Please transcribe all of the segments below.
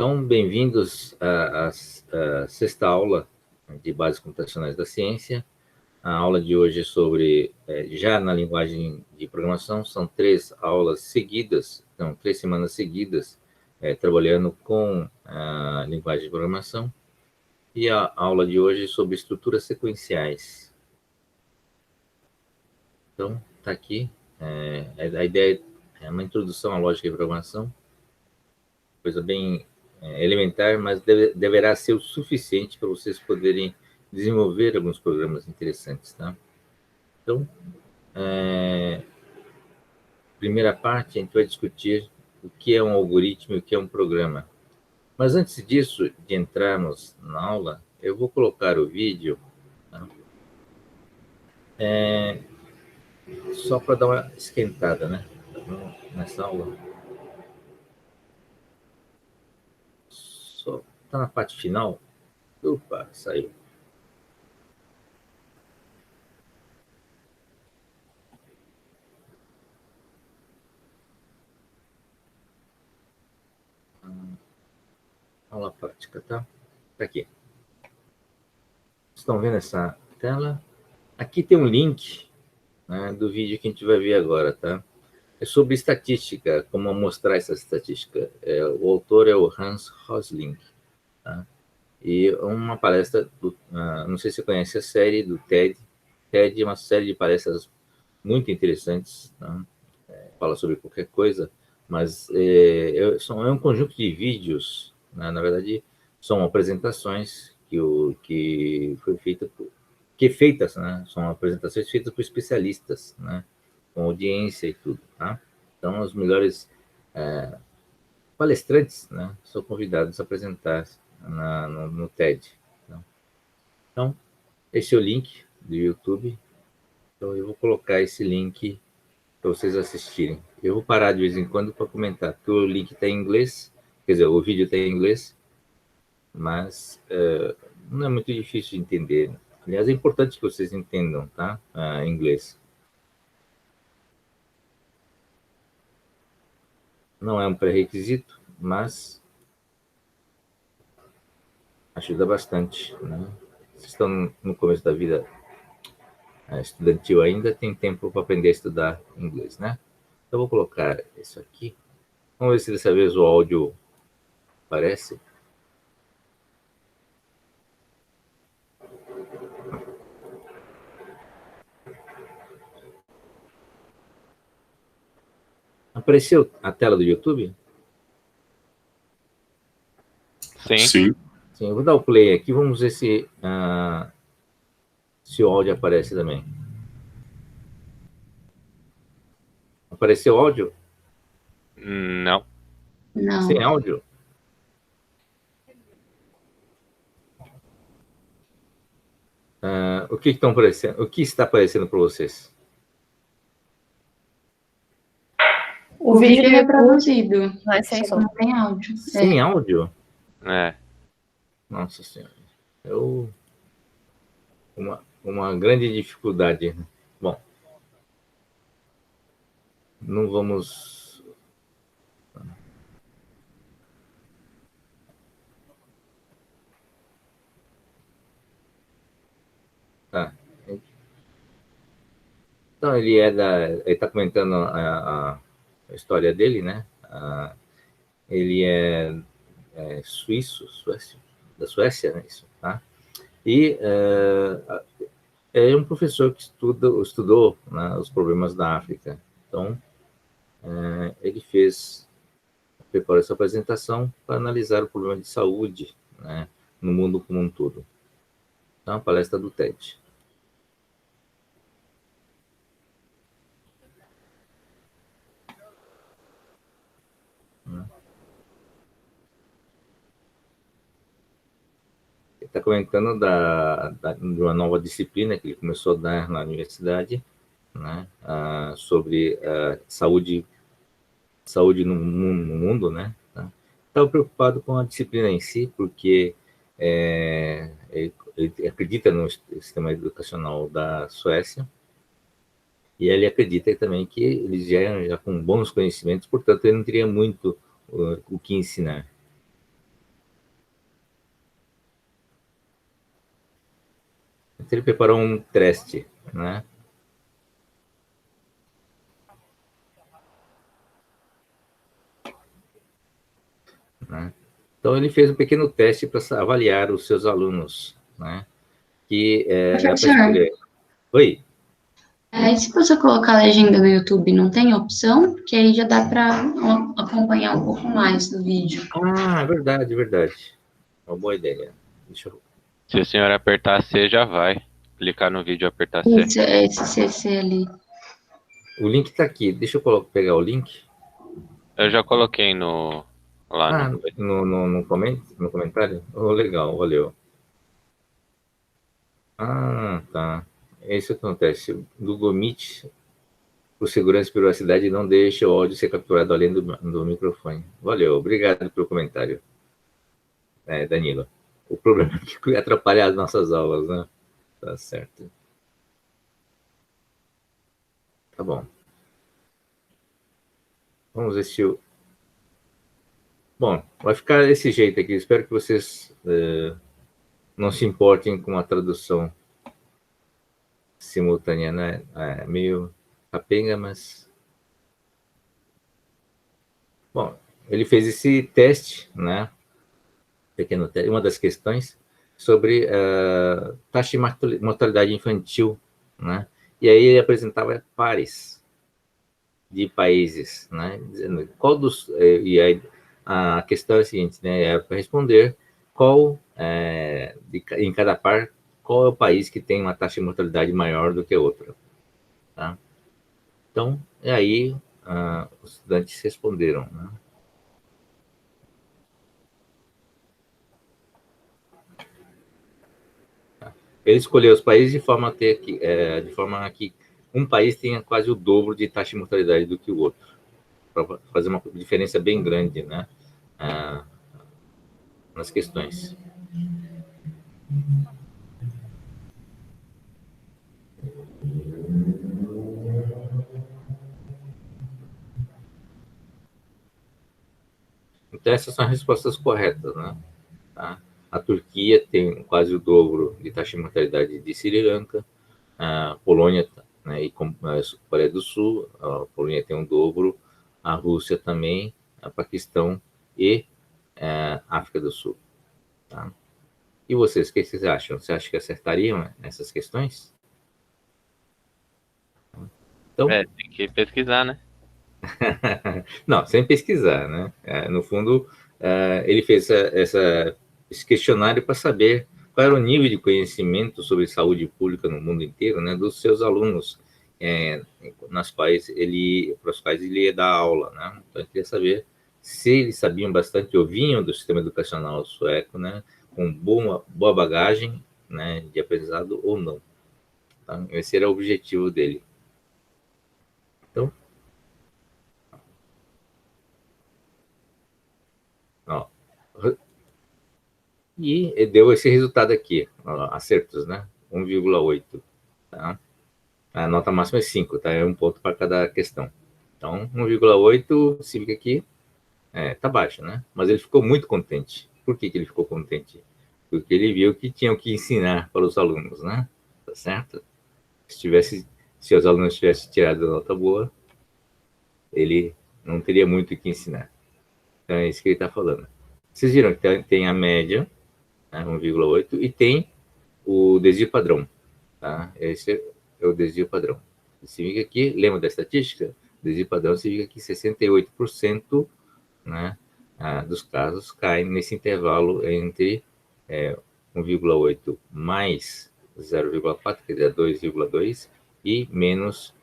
Então, bem-vindos à sexta aula de Bases Computacionais da Ciência. A aula de hoje é sobre, já na linguagem de programação, são 3 aulas seguidas, então 3 semanas seguidas, trabalhando com a linguagem de programação. E a aula de hoje é sobre estruturas sequenciais. Então, está aqui. A ideia é uma introdução à lógica de programação, coisa bem elementar, mas deverá ser o suficiente para vocês poderem desenvolver alguns programas interessantes, tá? Então, primeira parte, a gente vai discutir o que é um algoritmo e o que é um programa. Mas antes disso, de entrarmos na aula, eu vou colocar o vídeo, tá? Só para dar uma esquentada, né? Nessa aula. Só tá na parte final. Opa, saiu. Aula prática, tá? Tá aqui. Estão vendo essa tela? Aqui tem um link, né, do vídeo que a gente vai ver agora, tá? É sobre estatística, como mostrar essa estatística. O autor é o Hans Rosling, tá? E uma palestra, não sei se você conhece a série do TED. TED é uma série de palestras muito interessantes, tá? Fala sobre qualquer coisa, mas é um conjunto de vídeos, né? Na verdade, são apresentações que foi feita feitas, né? São apresentações feitas por especialistas, né? Com audiência e tudo, tá? Então, os melhores palestrantes, né? São convidados a apresentar no TED. Tá? Então, esse é o link do YouTube. Então, eu vou colocar esse link para vocês assistirem. Eu vou parar de vez em quando para comentar, porque o link está em inglês, quer dizer, o vídeo está em inglês, mas não é muito difícil de entender. Aliás, é importante que vocês entendam, tá? Inglês. Não é um pré-requisito, mas ajuda bastante, né? Vocês estão no começo da vida estudantil ainda, tem tempo para aprender a estudar inglês, né? Então, eu vou colocar isso aqui. Vamos ver se dessa vez o áudio aparece. Apareceu a tela do YouTube? Sim. Sim, eu vou dar o play aqui, vamos ver se o áudio aparece também. Apareceu o áudio? Não. Não. Sem áudio? O que estão aparecendo? O que está aparecendo para vocês? O vídeo é reproduzido, mas sem som. não tem áudio. Sem áudio? É. Nossa Senhora. Uma grande dificuldade. Bom, não vamos... Tá. Então, ele está comentando a história dele, né? Ele é suíço, da Suécia, né? Isso, tá? E é um professor que estudou, né, os problemas da África. Então, ele preparou essa apresentação para analisar o problema de saúde, né, no mundo como um todo. Então, a palestra do TED. Ele está comentando de uma nova disciplina que ele começou a dar na universidade, né, sobre saúde no mundo, né? Tá? Estava preocupado com a disciplina em si, porque ele acredita no sistema educacional da Suécia, e ele acredita também que eles já com bons conhecimentos, portanto, ele não teria muito o que ensinar. ele preparou um teste, né? Então, ele fez um pequeno teste para avaliar os seus alunos, né? Que dá para Professor, escolher. Oi? e se você colocar a legenda no YouTube, não tem opção? Que aí já dá para acompanhar um pouco mais do vídeo. Ah, verdade, verdade. Uma boa ideia. Deixa eu... Se o senhor apertar C, já vai. Clicar no vídeo e apertar C. Isso, é esse CC ali. O link está aqui. Deixa eu pegar o link. Eu já coloquei lá Ah, no. no comentário? Oh, legal, valeu. Ah, tá. É isso que acontece. O Google Meet, por segurança e privacidade, não deixa o áudio ser capturado além do microfone. Valeu, obrigado pelo comentário, Danilo. O problema é que atrapalha as nossas aulas, né? Tá certo. Tá bom. Vamos ver se eu... Bom, vai ficar desse jeito aqui. Espero que vocês não se importem com a tradução simultânea, né? É meio capenga, mas... Bom, ele fez esse teste, né? Pequeno teste, uma das questões sobre taxa de mortalidade infantil, né? E aí ele apresentava pares de países, né? Dizendo qual dos... E aí a questão é a seguinte, né? É para responder qual, em cada par, qual é o país que tem uma taxa de mortalidade maior do que outro, tá? Então, e aí os estudantes responderam, né? Ele escolheu os países de forma que um país tenha quase o dobro de taxa de mortalidade do que o outro, para fazer uma diferença bem grande, né, nas questões. Então, essas são as respostas corretas, né? Tá? A Turquia tem quase o dobro de taxa de mortalidade de Sri Lanka, a Polônia, né, e a Coreia do Sul, a Polônia tem um dobro, a Rússia também, a Paquistão e a África do Sul. Tá? E vocês, o que vocês acham? Você acha que acertariam essas questões? Então, Tem que pesquisar, né? não, sem pesquisar, né? No fundo, ele fez esse questionário para saber qual era o nível de conhecimento sobre saúde pública no mundo inteiro, né, dos seus alunos, para os quais ele ia dar aula, né? Então, ele queria saber se eles sabiam bastante ou vinham do sistema educacional sueco, né, com boa bagagem, né, de aprendizado ou não. Tá? Esse era o objetivo dele. Então, ó, e deu esse resultado aqui, ó, acertos, né? 1,8. Tá? A nota máxima é 5, tá? É um ponto para cada questão. Então, 1,8 significa que tá baixo, né? Mas ele ficou muito contente. Por que ele ficou contente? Porque ele viu que tinham que ensinar para os alunos, né? Tá certo? Se os alunos tivessem tirado nota boa, ele não teria muito o que ensinar. Então, é isso que ele está falando. Vocês viram que tem a média, né, 1,8, e tem o desvio padrão. Tá? Esse é o desvio padrão. Significa que, lembra da estatística? Desvio padrão significa que 68%, né, dos casos caem nesse intervalo entre 1,8 mais 0,4, quer dizer, 2,2, e menos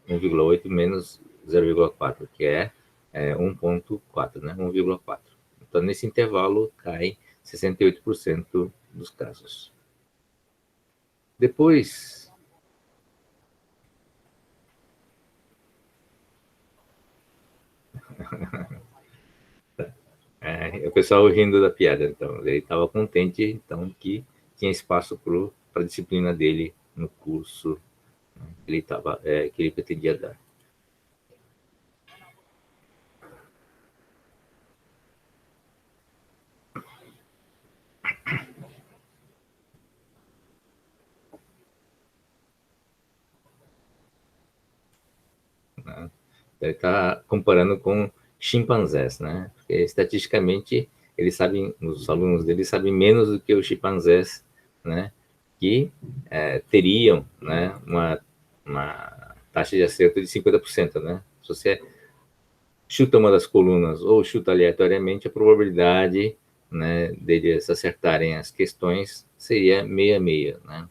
1,8 menos 0,4, que é 1,4, né, 1,4. Então, nesse intervalo, cai 68% dos casos. Depois, o pessoal rindo da piada, então. Ele estava contente, então, que tinha espaço para a disciplina dele no curso, né, que ele pretendia dar. Ele está comparando com chimpanzés, né? Porque, estatisticamente, eles sabem, os alunos dele sabem menos do que os chimpanzés, né? Que teriam, né, uma taxa de acerto de 50%, né? Se você chuta uma das colunas ou chuta aleatoriamente, a probabilidade, né, deles acertarem as questões seria meia meia, né?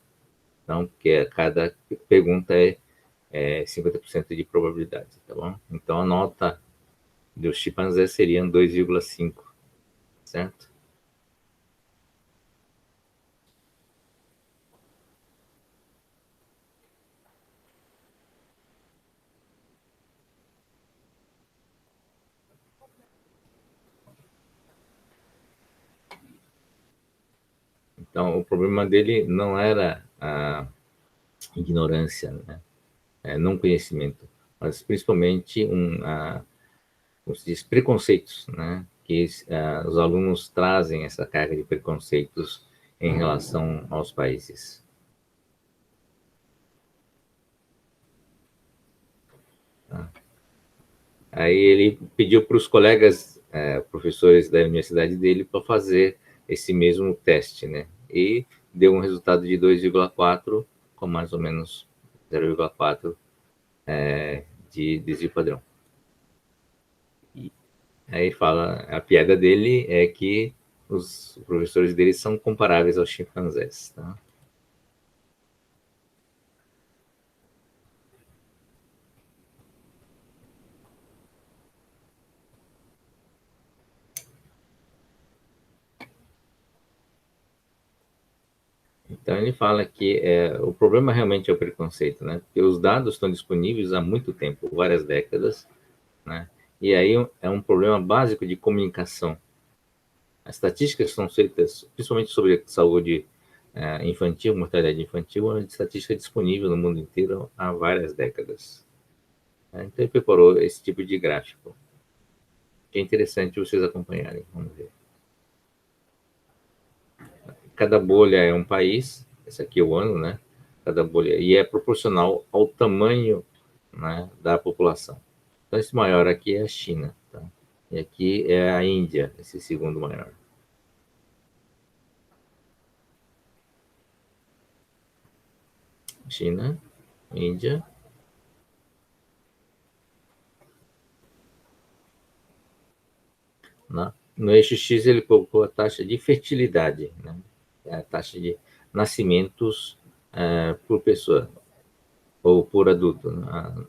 Então, porque cada pergunta é 50% de probabilidade, tá bom? Então, a nota dos chimpanzés seriam 2,5, certo? Então, o problema dele não era a ignorância, né? Não conhecimento, mas principalmente como se diz, preconceitos, né? Que os alunos trazem essa carga de preconceitos em relação aos países. Tá? Aí ele pediu para os colegas, professores da universidade dele, para fazer esse mesmo teste, né? E deu um resultado de 2,4, com mais ou menos 0,4 de desvio padrão. E aí fala, a piada dele é que os professores dele são comparáveis aos chimpanzés, tá? Então ele fala que o problema realmente é o preconceito, né? Porque os dados estão disponíveis há muito tempo, várias décadas, né? E aí é um problema básico de comunicação. As estatísticas são feitas, principalmente sobre saúde infantil, mortalidade infantil, é uma estatística disponível no mundo inteiro há várias décadas. Né? Então ele preparou esse tipo de gráfico, que é interessante vocês acompanharem. Vamos ver. Cada bolha é um país, esse aqui é o ano, né? Cada bolha, e é proporcional ao tamanho, né, da população. Então, esse maior aqui é a China, tá? E aqui é a Índia, esse segundo maior. China, Índia. No eixo X, ele colocou a taxa de fertilidade, né? A taxa de nascimentos por pessoa, ou por adulto, né?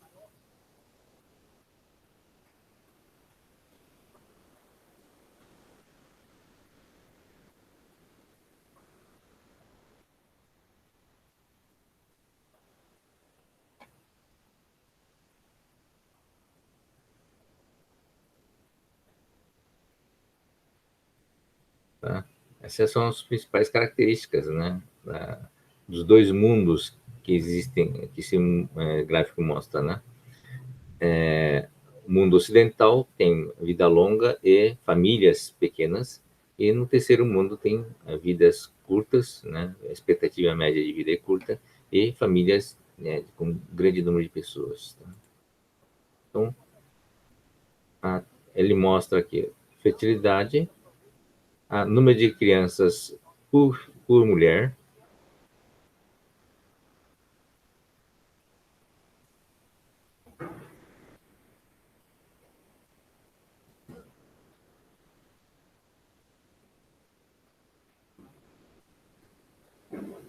Tá? Essas são as principais características, né, dos dois mundos que existem, que esse gráfico mostra, né? O mundo ocidental tem vida longa e famílias pequenas, e no terceiro mundo tem vidas curtas, né? A expectativa média de vida é curta, e famílias, né, com um grande número de pessoas. Tá? Então, ele mostra aqui fertilidade, número de crianças por mulher,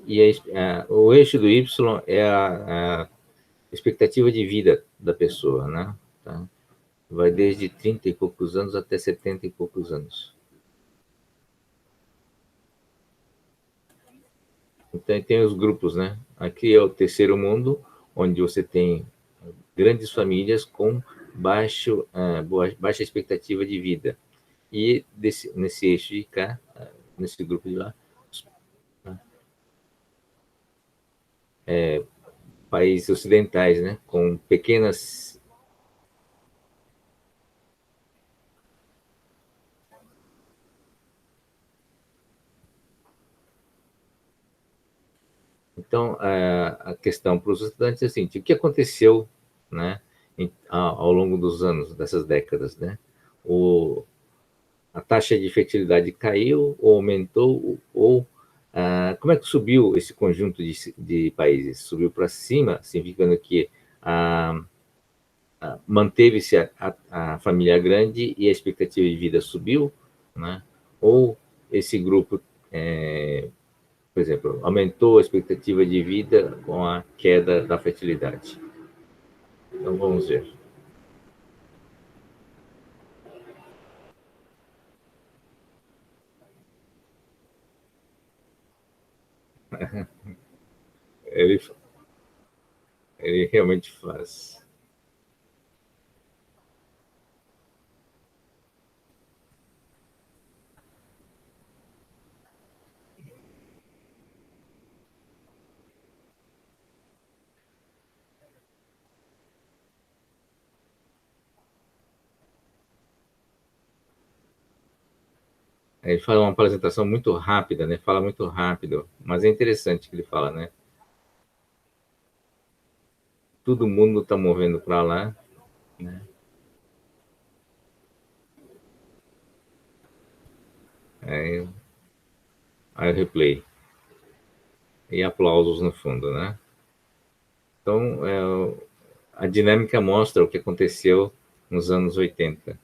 e o eixo do Y é a expectativa de vida da pessoa, né? Tá? Vai desde 30 e poucos anos até 70 e poucos anos. Então, tem os grupos, né? Aqui é o terceiro mundo, onde você tem grandes famílias com baixa expectativa de vida. E nesse eixo de cá, nesse grupo de lá, países ocidentais, né? Com pequenas. Então, a questão para os estudantes é assim: o que aconteceu, né, ao longo dos anos, dessas décadas, né? A taxa de fertilidade caiu ou aumentou, ou como é que subiu esse conjunto de países? Subiu para cima, significando que manteve-se a família grande e a expectativa de vida subiu, né? Ou esse grupo, por exemplo, aumentou a expectativa de vida com a queda da fertilidade. Então, vamos ver. Ele realmente faz. Ele fala uma apresentação muito rápida, né? Fala muito rápido, mas é interessante que ele fala, né? Todo mundo está movendo para lá, né? Aí o replay. E aplausos no fundo, né? Então, a dinâmica mostra o que aconteceu nos anos 80.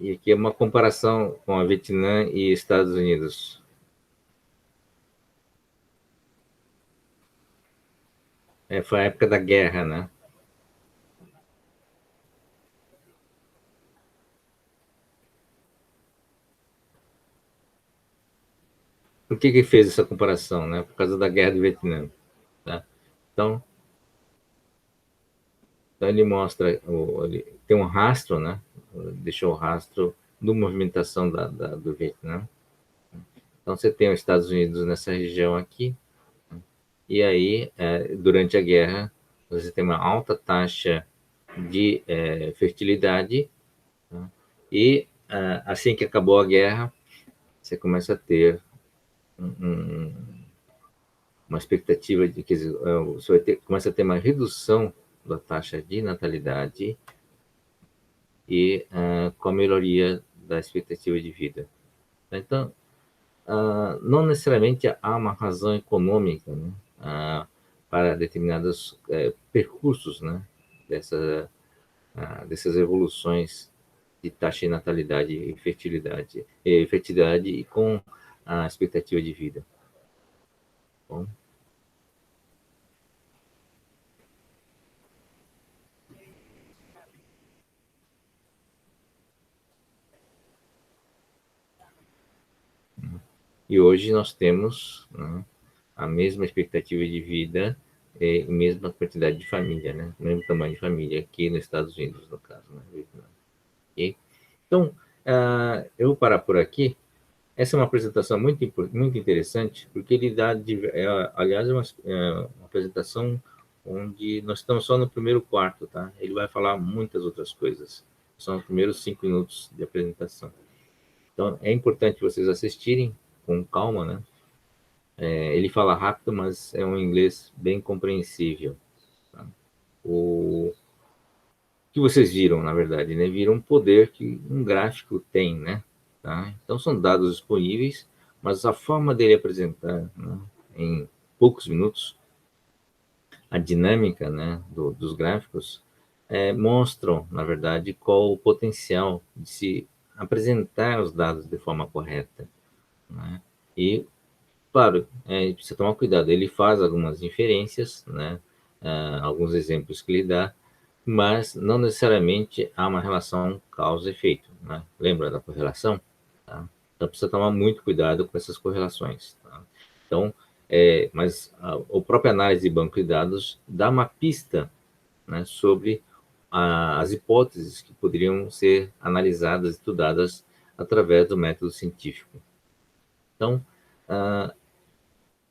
E aqui é uma comparação com a Vietnã e Estados Unidos. Foi a época da guerra, né? Por que fez essa comparação, né? Por causa da guerra do Vietnã, tá? Então ele mostra, ele tem um rastro, né? Deixou o rastro da movimentação do Vietnã. Então você tem os Estados Unidos nessa região aqui, e aí, durante a guerra, você tem uma alta taxa de fertilidade, tá? E assim que acabou a guerra, você começa a ter uma expectativa de que você começa a ter uma redução da taxa de natalidade e com a melhoria da expectativa de vida. Então, não necessariamente há uma razão econômica, né, para determinados percursos, né, dessas evoluções de taxa de natalidade e fertilidade e com a expectativa de vida. Bom. E hoje nós temos, né, a mesma expectativa de vida e mesma quantidade de família, né? O mesmo tamanho de família aqui nos Estados Unidos, no caso, né? Okay? Então, eu vou parar por aqui. Essa é uma apresentação muito interessante, porque ele dá, aliás, uma apresentação onde nós estamos só no primeiro quarto, tá? Ele vai falar muitas outras coisas. São os primeiros 5 minutos de apresentação. Então, é importante vocês assistirem com calma, né? Ele fala rápido, mas é um inglês bem compreensível. Tá? O que vocês viram, na verdade, né? Viram o poder que um gráfico tem, né? Tá? Então, são dados disponíveis, mas a forma dele apresentar, né, em poucos minutos, a dinâmica, né, dos gráficos, mostram, na verdade, qual o potencial de se apresentar os dados de forma correta, né? E, claro, precisa tomar cuidado. Ele faz algumas inferências, né? Alguns exemplos que ele dá, mas não necessariamente há uma relação causa-efeito, né? Lembra da correlação? Tá? Então precisa tomar muito cuidado com essas correlações. Tá? Então, mas a própria análise de banco de dados dá uma pista, né, sobre as hipóteses que poderiam ser analisadas, estudadas através do método científico. Então,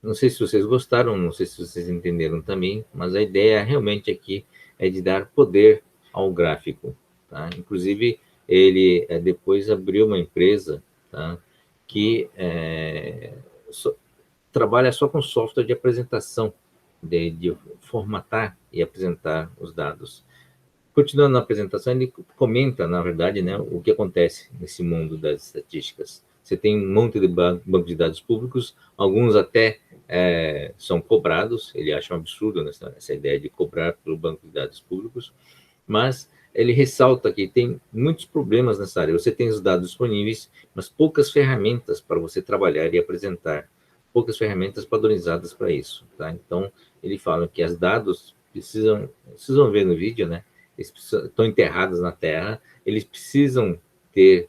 não sei se vocês gostaram, não sei se vocês entenderam também, mas a ideia realmente aqui é de dar poder ao gráfico. Tá? Inclusive, ele depois abriu uma empresa, tá, que trabalha só com software de apresentação, de formatar e apresentar os dados. Continuando na apresentação, ele comenta, na verdade, né, o que acontece nesse mundo das estatísticas. Você tem um monte de banco de dados públicos, alguns até são cobrados, ele acha um absurdo essa ideia de cobrar pelo banco de dados públicos, mas ele ressalta que tem muitos problemas nessa área. Você tem os dados disponíveis, mas poucas ferramentas para você trabalhar e apresentar, poucas ferramentas padronizadas para isso. Tá? Então, ele fala que os dados vocês vão ver no vídeo, né? Eles estão enterrados na terra, eles precisam ter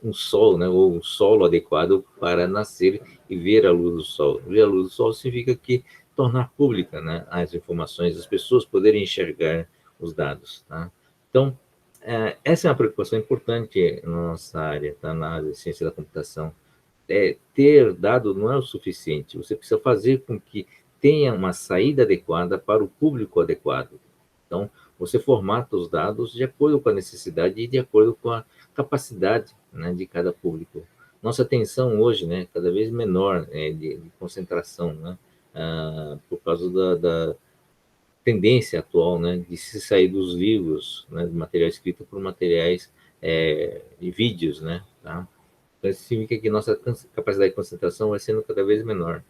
um sol, né, ou um solo adequado para nascer e ver a luz do sol. Ver a luz do sol significa que tornar pública, né, as informações, as pessoas poderem enxergar os dados. Tá? Então, essa é uma preocupação importante na nossa área, tá? Na área de ciência da computação. Ter dado não é o suficiente, você precisa fazer com que tenha uma saída adequada para o público adequado. Então, você formata os dados de acordo com a necessidade e de acordo com a capacidade, né, de cada público. Nossa atenção hoje, né, cada vez menor de concentração, né, por causa da tendência atual, né, de se sair dos livros, né, do material escrito por materiais e vídeos, né, tá? Então, isso significa que nossa capacidade de concentração vai sendo cada vez menor.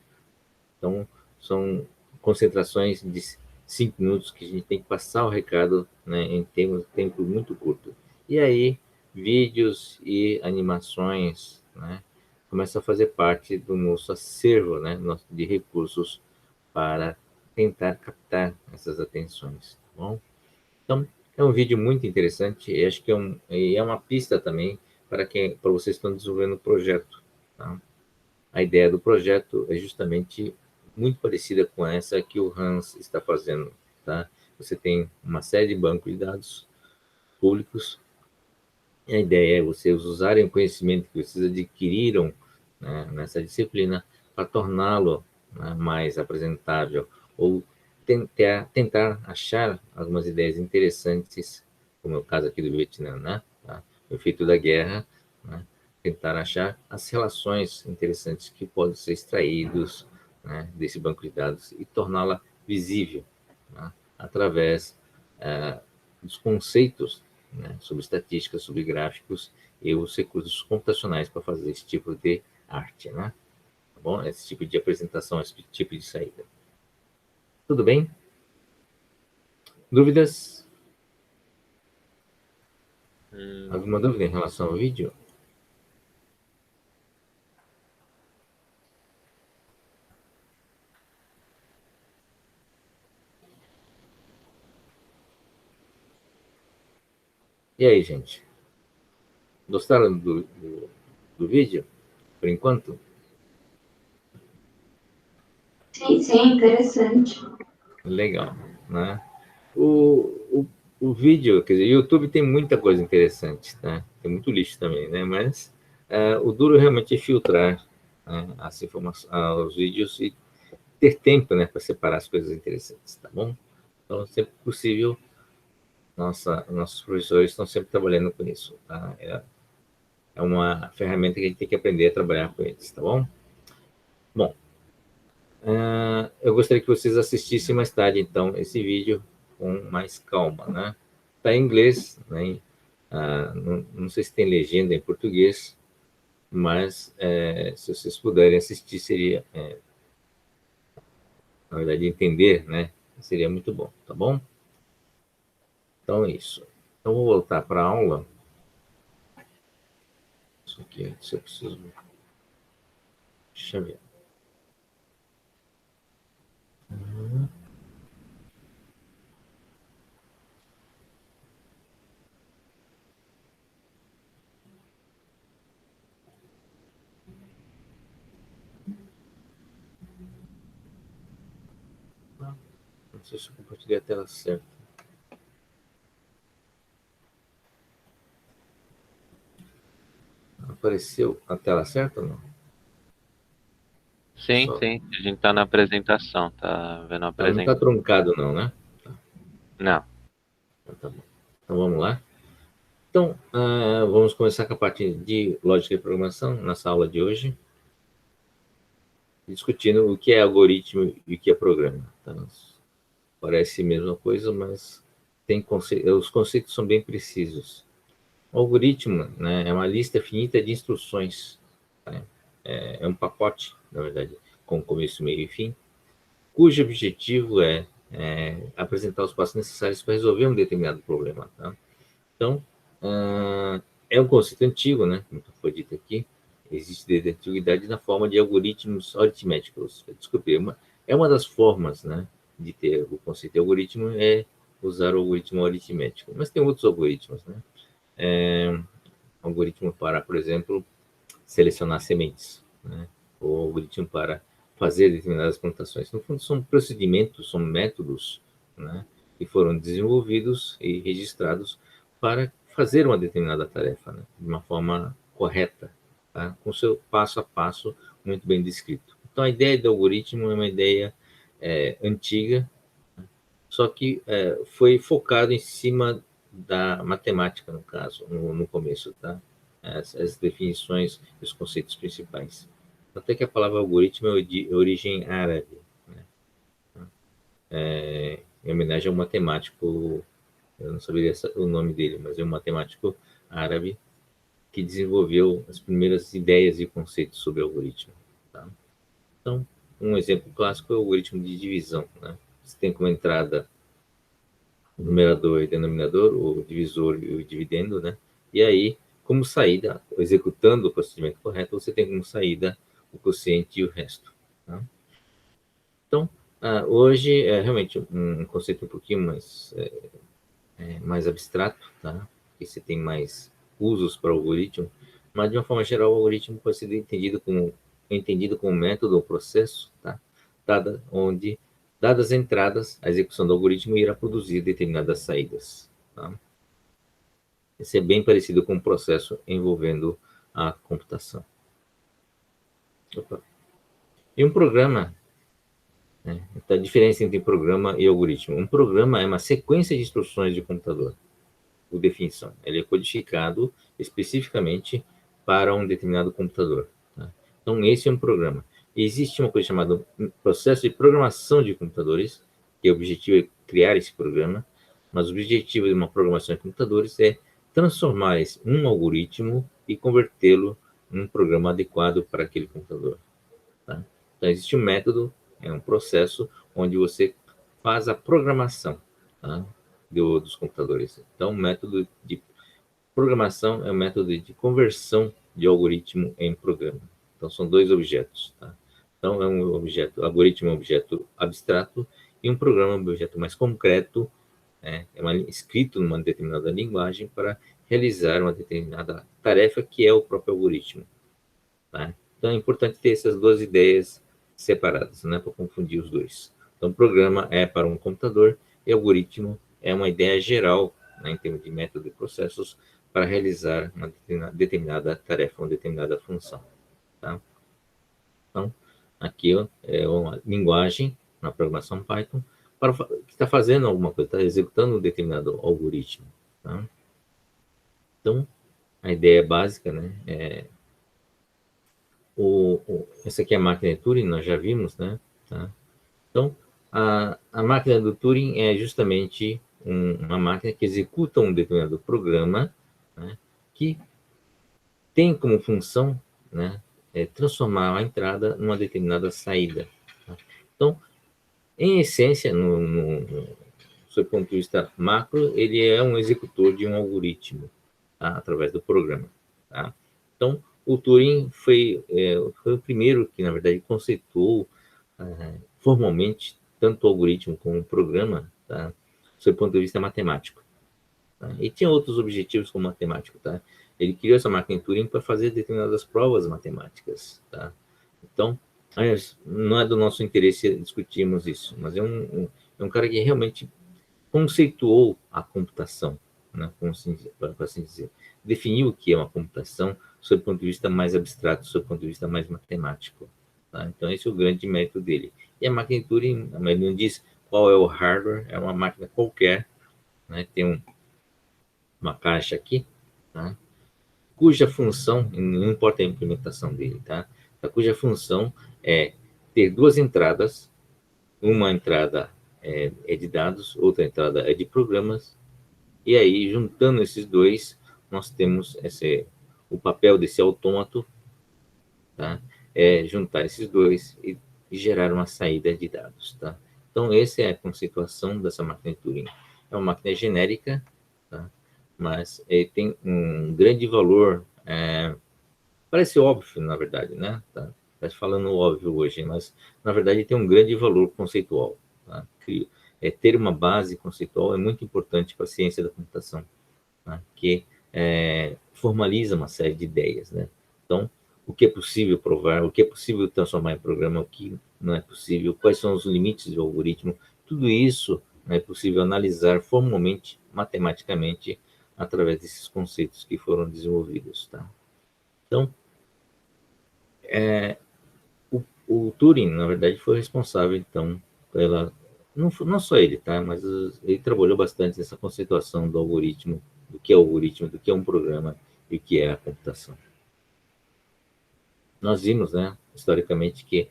Então, são concentrações de 5 minutos que a gente tem que passar o recado, né, em tempo muito curto. E aí, vídeos e animações, né, começam a fazer parte do nosso acervo, né, de recursos para tentar captar essas atenções, tá bom? Então, é um vídeo muito interessante e acho que é uma pista também para vocês que estão desenvolvendo o projeto, tá? A ideia do projeto é justamente muito parecida com essa que o Hans está fazendo, tá? Você tem uma série de bancos de dados públicos e a ideia é vocês usarem o conhecimento que vocês adquiriram, né, nessa disciplina para torná-lo, né, mais apresentável ou tentar achar algumas ideias interessantes, como é o caso aqui do Vietnã, né? Tá? O efeito da guerra, né? Tentar achar as relações interessantes que podem ser extraídos, né, desse banco de dados e torná-la visível, né, através dos conceitos, né, sobre estatística, sobre gráficos e os recursos computacionais para fazer esse tipo de arte, né? Tá bom? Esse tipo de apresentação, esse tipo de saída. Tudo bem? Dúvidas? Alguma dúvida em relação ao vídeo? E aí, gente? Gostaram do vídeo? Por enquanto? Sim, interessante. Legal, né? O vídeo, quer dizer, o YouTube tem muita coisa interessante, né? Tem muito lixo também, né? Mas o duro realmente é filtrar, né, as informações, os vídeos e ter tempo, né, para separar as coisas interessantes, tá bom? Então, sempre que possível, nossos professores estão sempre trabalhando com isso, tá? É uma ferramenta que a gente tem que aprender a trabalhar com eles, tá bom? Bom, eu gostaria que vocês assistissem mais tarde, então, esse vídeo com mais calma, né? Está em inglês, né? Não sei se tem legenda em português, mas se vocês puderem assistir, seria, na verdade, entender, né? Seria muito bom, tá bom? Então, é isso. Então, vou voltar para a aula. Isso aqui, se eu preciso... Deixa eu ver. Não sei se eu compartilhei a tela certa. Apareceu a tela certa ou não? Sim, sim. A gente tá na apresentação, tá vendo a Não está apresentação. truncado não, né? Não. Então, tá bom. Então vamos lá. Então, vamos começar com a parte de lógica de programação, nessa aula de hoje, discutindo o que é algoritmo e o que é programa. Tá? Parece a mesma coisa, mas os conceitos são bem precisos. O algoritmo, né, é uma lista finita de instruções, tá? É um pacote, na verdade, com começo, meio e fim, cujo objetivo é apresentar os passos necessários para resolver um determinado problema. Tá? Então, é um conceito antigo, né, como foi dito aqui, existe desde a antiguidade na forma de algoritmos aritméticos. Desculpe, é uma das formas, né, de ter o conceito de algoritmo é usar o algoritmo aritmético, mas tem outros algoritmos, né? Algoritmo para, por exemplo, selecionar sementes, né? Ou algoritmo para fazer determinadas plantações. No fundo, são procedimentos, são métodos, né, que foram desenvolvidos e registrados para fazer uma determinada tarefa, né, de uma forma correta, tá? Com seu passo a passo muito bem descrito. Então, a ideia do algoritmo é uma ideia antiga, só que foi focado em cima da matemática, no caso, no começo, tá? As definições, os conceitos principais. Até que a palavra algoritmo é de origem árabe, né? Em homenagem a um matemático, eu não saberia o nome dele, mas é um matemático árabe que desenvolveu as primeiras ideias e conceitos sobre algoritmo. Tá? Então, um exemplo clássico é o algoritmo de divisão, né? Você tem como entrada o numerador e denominador, o divisor e o dividendo, né? E aí, como saída, executando o procedimento correto, você tem como saída o quociente e o resto. Tá? Então, hoje é realmente um conceito um pouquinho mais abstrato, tá? Porque você tem mais usos para o algoritmo, mas de uma forma geral, o algoritmo pode ser entendido como método ou processo, tá? Dadas as entradas, a execução do algoritmo irá produzir determinadas saídas. Tá? Esse é bem parecido com o processo envolvendo a computação. E um programa, né? Então, a diferença entre programa e algoritmo. Um programa é uma sequência de instruções de computador, por definição. Ele é codificado especificamente para um determinado computador. Tá? Então, esse é um programa. Existe uma coisa chamada processo de programação de computadores, que o objetivo é criar esse programa, mas o objetivo de uma programação de computadores é transformar um algoritmo e convertê-lo em um programa adequado para aquele computador. Tá? Então, existe um método, é um processo onde você faz a programação, tá, dos computadores. Então, o método de programação é o método de conversão de algoritmo em programa. Então, são dois objetos. Tá? Então, algoritmo é um objeto abstrato e um programa é um objeto mais concreto, escrito numa determinada linguagem para realizar uma determinada tarefa que é o próprio algoritmo. Tá? Então, é importante ter essas duas ideias separadas, não é para confundir os dois. Então, programa é para um computador e algoritmo é uma ideia geral, né, em termos de método e processos, para realizar uma determinada tarefa, uma determinada função. Tá? Então, aqui é uma linguagem na programação Python que está fazendo alguma coisa, está executando um determinado algoritmo. Tá? Então, a ideia básica, né, essa aqui é a máquina de Turing, nós já vimos, né? Tá? Então, a máquina do Turing é justamente uma máquina que executa um determinado programa, né, que tem como função, né, transformar a entrada numa determinada saída. Tá? Então, em essência, no seu ponto de vista macro, ele é um executor de um algoritmo, tá? Através do programa. Tá? Então, o Turing foi o primeiro que, na verdade, conceituou formalmente tanto o algoritmo como o programa, tá? Do seu ponto de vista matemático. Tá? E tinha outros objetivos como matemático. Tá? Ele criou essa máquina de Turing para fazer determinadas provas matemáticas. Tá? Então, não é do nosso interesse discutirmos isso, mas é um cara que realmente conceituou a computação, né? Para assim dizer. Definiu o que é uma computação do seu ponto de vista mais abstrato, do seu ponto de vista mais matemático. Tá? Então, esse é o grande mérito dele. E a máquina de Turing, ele não diz qual é o hardware, é uma máquina qualquer, né? Tem uma caixa aqui, tá? Cuja função, não importa a implementação dele, tá? Cuja função é ter duas entradas, uma entrada é de dados, outra entrada é de programas, e aí, juntando esses dois, nós temos o papel desse autômato, tá? É juntar esses dois e gerar uma saída de dados, tá? Então, essa é a conceituação dessa máquina de Turing. É uma máquina genérica, tá? Mas tem um grande valor, parece óbvio, na verdade, né? Tá falando óbvio hoje, mas, na verdade, tem um grande valor conceitual, tá? Ter uma base conceitual é muito importante para a ciência da computação, tá? Que formaliza uma série de ideias, né? Então, o que é possível provar, o que é possível transformar em programa, o que não é possível, quais são os limites do algoritmo, tudo isso é possível analisar formalmente, matematicamente, através desses conceitos que foram desenvolvidos, tá? Então, o Turing, na verdade, foi responsável, então, pela... Não só ele, tá? Mas ele trabalhou bastante nessa conceituação do algoritmo, do que é o algoritmo, do que é um programa e o que é a computação. Nós vimos, né, historicamente, que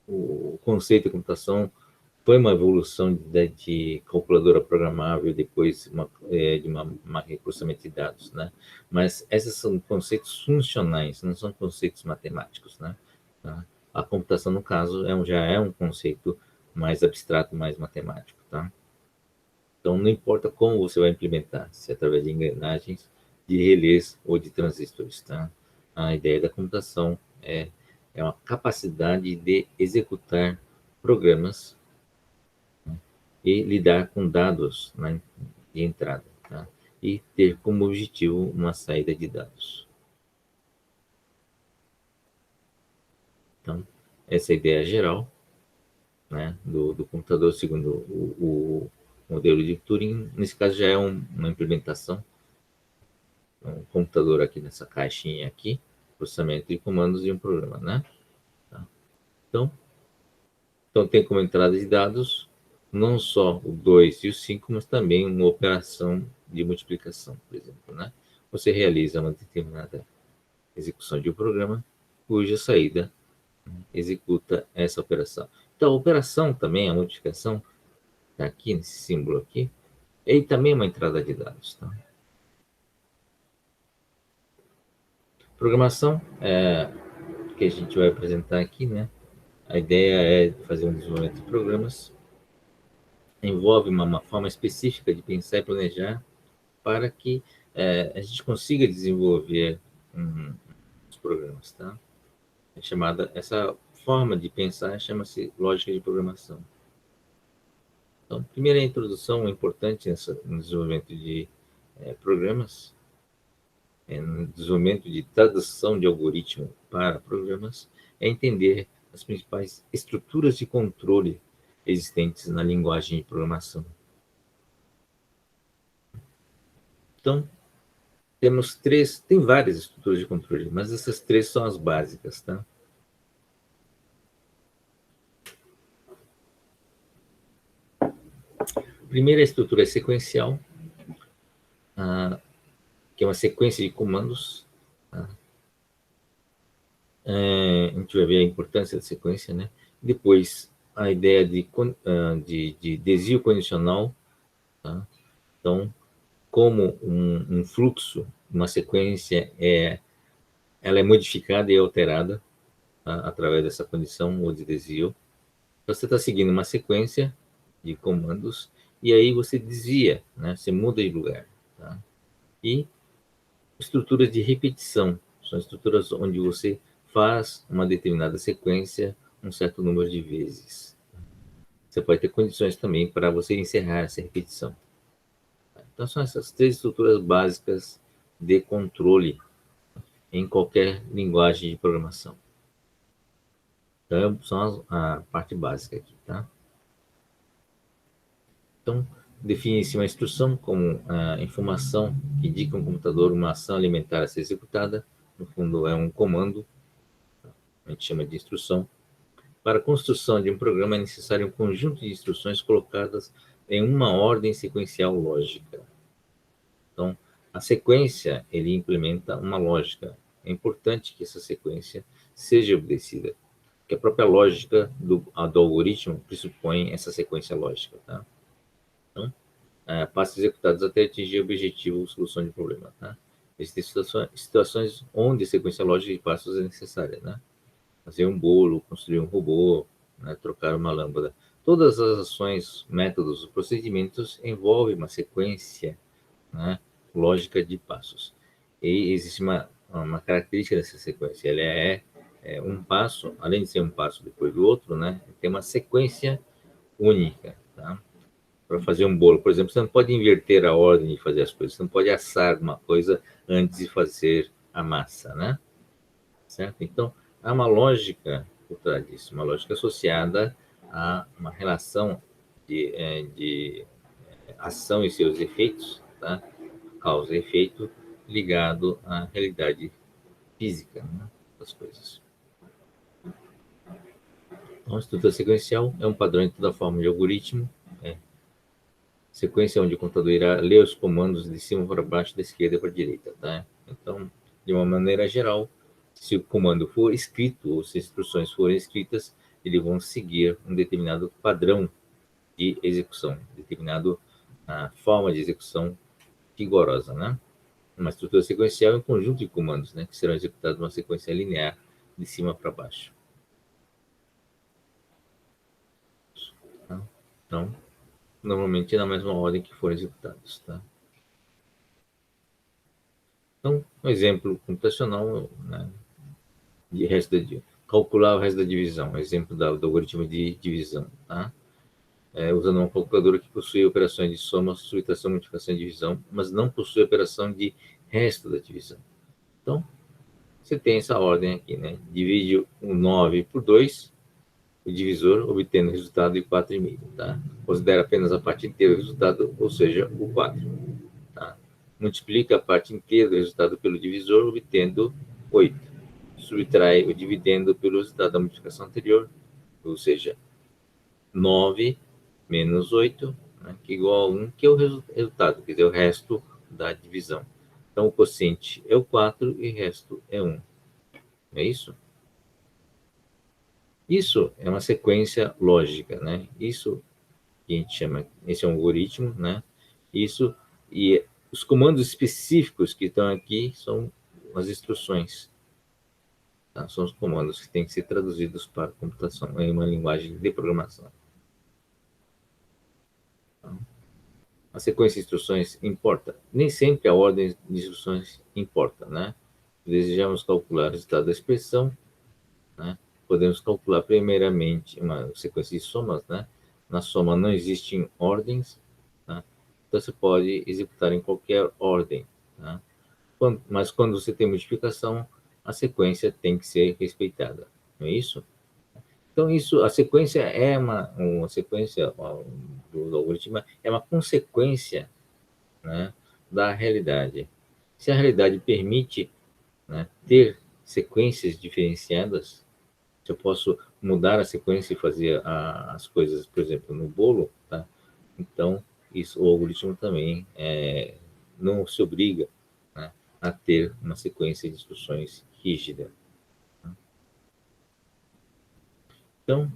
o conceito de computação foi uma evolução de calculadora programável, depois de uma recruzamento de dados, né? Mas esses são conceitos funcionais, não são conceitos matemáticos, né? Tá? A computação, no caso, já é um conceito mais abstrato, mais matemático, tá? Então, não importa como você vai implementar, se é através de engrenagens, de relés ou de transistores, tá? A ideia da computação é uma capacidade de executar programas e lidar com dados, né, de entrada, tá? E ter como objetivo uma saída de dados. Então, essa é a ideia geral, né, do computador, segundo o modelo de Turing. Nesse caso, já é uma implementação, um computador aqui nessa caixinha aqui, processamento de comandos de um programa, né? Tá? Então, tem como entrada de dados não só o 2 e o 5, mas também uma operação de multiplicação, por exemplo, né? Você realiza uma determinada execução de um programa, cuja saída executa essa operação. Então, a operação também, a multiplicação, está aqui nesse símbolo aqui, e também é uma entrada de dados, tá? Programação, que a gente vai apresentar aqui, né? A ideia é fazer um desenvolvimento de programas, envolve uma forma específica de pensar e planejar para que a gente consiga desenvolver os programas, tá? Essa forma de pensar chama-se lógica de programação. Então, primeira introdução importante no desenvolvimento de programas, no desenvolvimento de tradução de algoritmo para programas, é entender as principais estruturas de controle existentes na linguagem de programação. Então, tem várias estruturas de controle, mas essas três são as básicas, tá? A primeira estrutura é sequencial, que é uma sequência de comandos, tá? A gente vai ver a importância da sequência, né? Depois, a ideia de desvio condicional, tá? Então, como um fluxo, uma sequência, ela é modificada e alterada, tá? Através dessa condição ou de desvio. Você está seguindo uma sequência de comandos e aí você desvia, né? Você muda de lugar, tá? E estruturas de repetição são estruturas onde você faz uma determinada sequência um certo número de vezes. Você pode ter condições também para você encerrar essa repetição. Então, são essas três estruturas básicas de controle em qualquer linguagem de programação. Então, são a parte básica aqui, tá? Então, define-se uma instrução como a informação que indica a um computador uma ação alimentar a ser executada. No fundo, é um comando, a gente chama de instrução. Para a construção de um programa é necessário um conjunto de instruções colocadas em uma ordem sequencial lógica. Então, A sequência, ele implementa uma lógica. É importante que essa sequência seja obedecida, que a própria lógica do algoritmo pressupõe essa sequência lógica, tá? Então, passos executados até atingir o objetivo ou solução de problema, tá? Existem situações onde a sequência lógica de passos é necessária, né? Fazer um bolo, construir um robô, né? Trocar uma lâmpada. Todas as ações, métodos, procedimentos envolvem uma sequência, né, lógica de passos. E existe uma característica dessa sequência. Ela é um passo, além de ser um passo depois do outro, né, tem uma sequência única, tá? Para fazer um bolo, por exemplo, você não pode inverter a ordem de fazer as coisas. Você não pode assar uma coisa antes de fazer a massa, né? Certo? Então, há uma lógica por trás disso, uma lógica associada a uma relação de ação e seus efeitos, tá? Causa e efeito ligado à realidade física, né, das coisas. Então, a estrutura sequencial é um padrão em toda forma de algoritmo. Sequência onde o computador irá ler os comandos de cima para baixo, da esquerda para a direita, tá? Então, de uma maneira geral, se o comando for escrito ou se as instruções forem escritas, eles vão seguir um determinado padrão de execução, determinado forma de execução rigorosa, né? Uma estrutura sequencial é um conjunto de comandos, né, que serão executados numa sequência linear de cima para baixo. Tá? Então, normalmente é na mesma ordem que foram executados. Tá? Então, um exemplo computacional, né, de calcular o resto da divisão, um exemplo do algoritmo de divisão, tá? Usando uma calculadora que possui operações de soma, subtração, multiplicação e divisão, mas não possui operação de resto da divisão. Então, você tem essa ordem aqui, né? Divide o 9 por 2, o divisor, obtendo o resultado de 4,5, tá? Considera apenas a parte inteira do resultado, ou seja, o 4, tá? Multiplica a parte inteira do resultado pelo divisor, obtendo 8. Subtrai o dividendo pelo resultado da multiplicação anterior, ou seja, 9 menos 8, né, que é igual a 1, que é o resultado, quer dizer, o resto da divisão. Então, o quociente é o 4 e o resto é 1. É isso? Isso é uma sequência lógica, né? Isso que a gente chama, esse é um algoritmo, né? Isso, e os comandos específicos que estão aqui são as instruções, tá? São os comandos que têm que ser traduzidos para a computação em uma linguagem de programação. Então, a sequência de instruções importa. Nem sempre a ordem de instruções importa, né? Desejamos calcular o resultado da expressão, né? Podemos calcular primeiramente uma sequência de somas, né? Na soma não existem ordens, tá? Então você pode executar em qualquer ordem, tá? Mas quando você tem multiplicação, a sequência tem que ser respeitada, não é isso? Então isso, a sequência é uma sequência do algoritmo, é uma consequência, né, da realidade. Se a realidade permite, né, ter sequências diferenciadas, se eu posso mudar a sequência e fazer as coisas, por exemplo, no bolo, tá? Então, isso, o algoritmo também não se obriga, né, a ter uma sequência de instruções rígida. Tá? Então,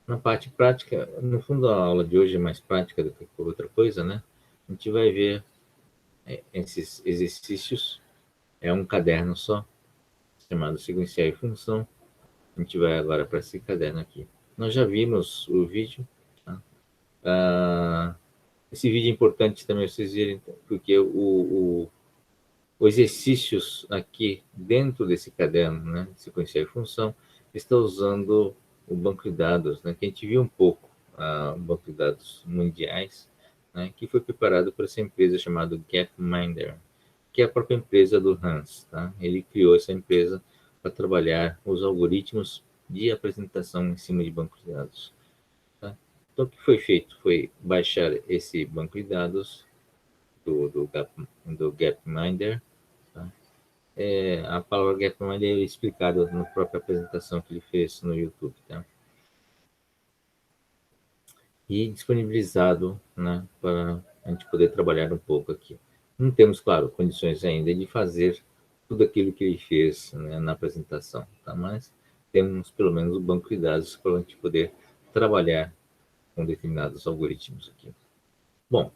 na parte prática, no fundo a aula de hoje é mais prática do que outra coisa, né? A gente vai ver esses exercícios, é um caderno só, chamado sequencial e função. A gente vai agora para esse caderno aqui. Nós já vimos o vídeo, tá? Esse vídeo é importante também vocês verem, porque os exercícios aqui dentro desse caderno, né, sequencial e função, está usando o banco de dados, né, que a gente viu um pouco, o banco de dados mundiais, né, que foi preparado por essa empresa chamada Gapminder, que é a própria empresa do Hans, tá? Ele criou essa empresa para trabalhar os algoritmos de apresentação em cima de bancos de dados. Tá? Então, o que foi feito foi baixar esse banco de dados do Gapminder. Tá? A palavra Gapminder é explicada na própria apresentação que ele fez no YouTube. Tá? E disponibilizado, né, para a gente poder trabalhar um pouco aqui. Não temos, claro, condições ainda de fazer tudo aquilo que ele fez, né, na apresentação, tá? Mas temos pelo menos o banco de dados para a gente poder trabalhar com determinados algoritmos aqui. Bom,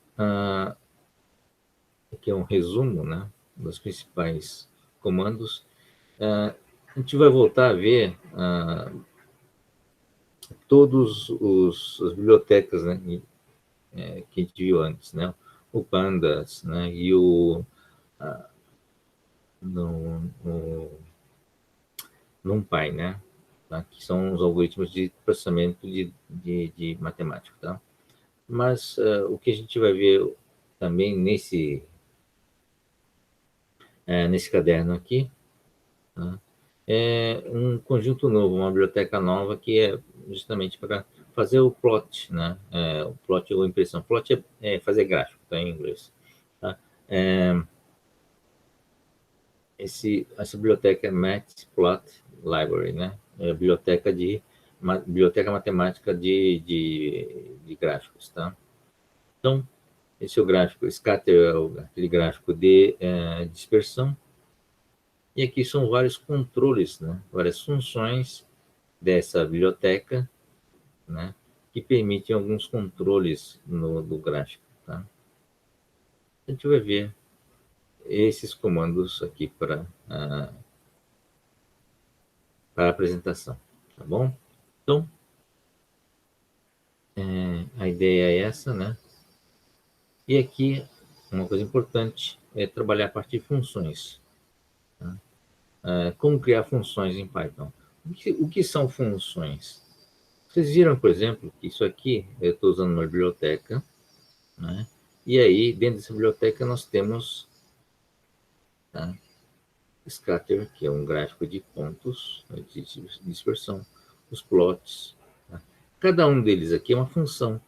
aqui é um resumo, né, dos principais comandos. A gente vai voltar a ver todas as bibliotecas, né, que a gente viu antes, né? O Pandas, né? E o NumPy, né? Tá? Que são os algoritmos de processamento de matemática, tá? Mas o que a gente vai ver também nesse caderno aqui, tá? É um conjunto novo, uma biblioteca nova que é justamente para fazer o plot, né? O plot ou impressão. Plot é fazer gráfico, tá, em inglês. Tá? Essa biblioteca é Matplotlib Library, né? É a biblioteca matemática de gráficos, tá? Então, esse é o gráfico, scatter é aquele gráfico de dispersão, e aqui são vários controles, né? Várias funções dessa biblioteca, né? Que permitem alguns controles do gráfico, tá? A gente vai ver esses comandos aqui para a apresentação, tá bom? Então, a ideia é essa, né? E aqui, uma coisa importante é trabalhar a partir de funções. Tá? Como criar funções em Python? O que são funções? Vocês viram, por exemplo, que isso aqui, eu estou usando uma biblioteca, né? E aí, dentro dessa biblioteca, nós temos, tá, scatter, que é um gráfico de pontos, né, de dispersão, os plots. Tá? Cada um deles aqui é uma função.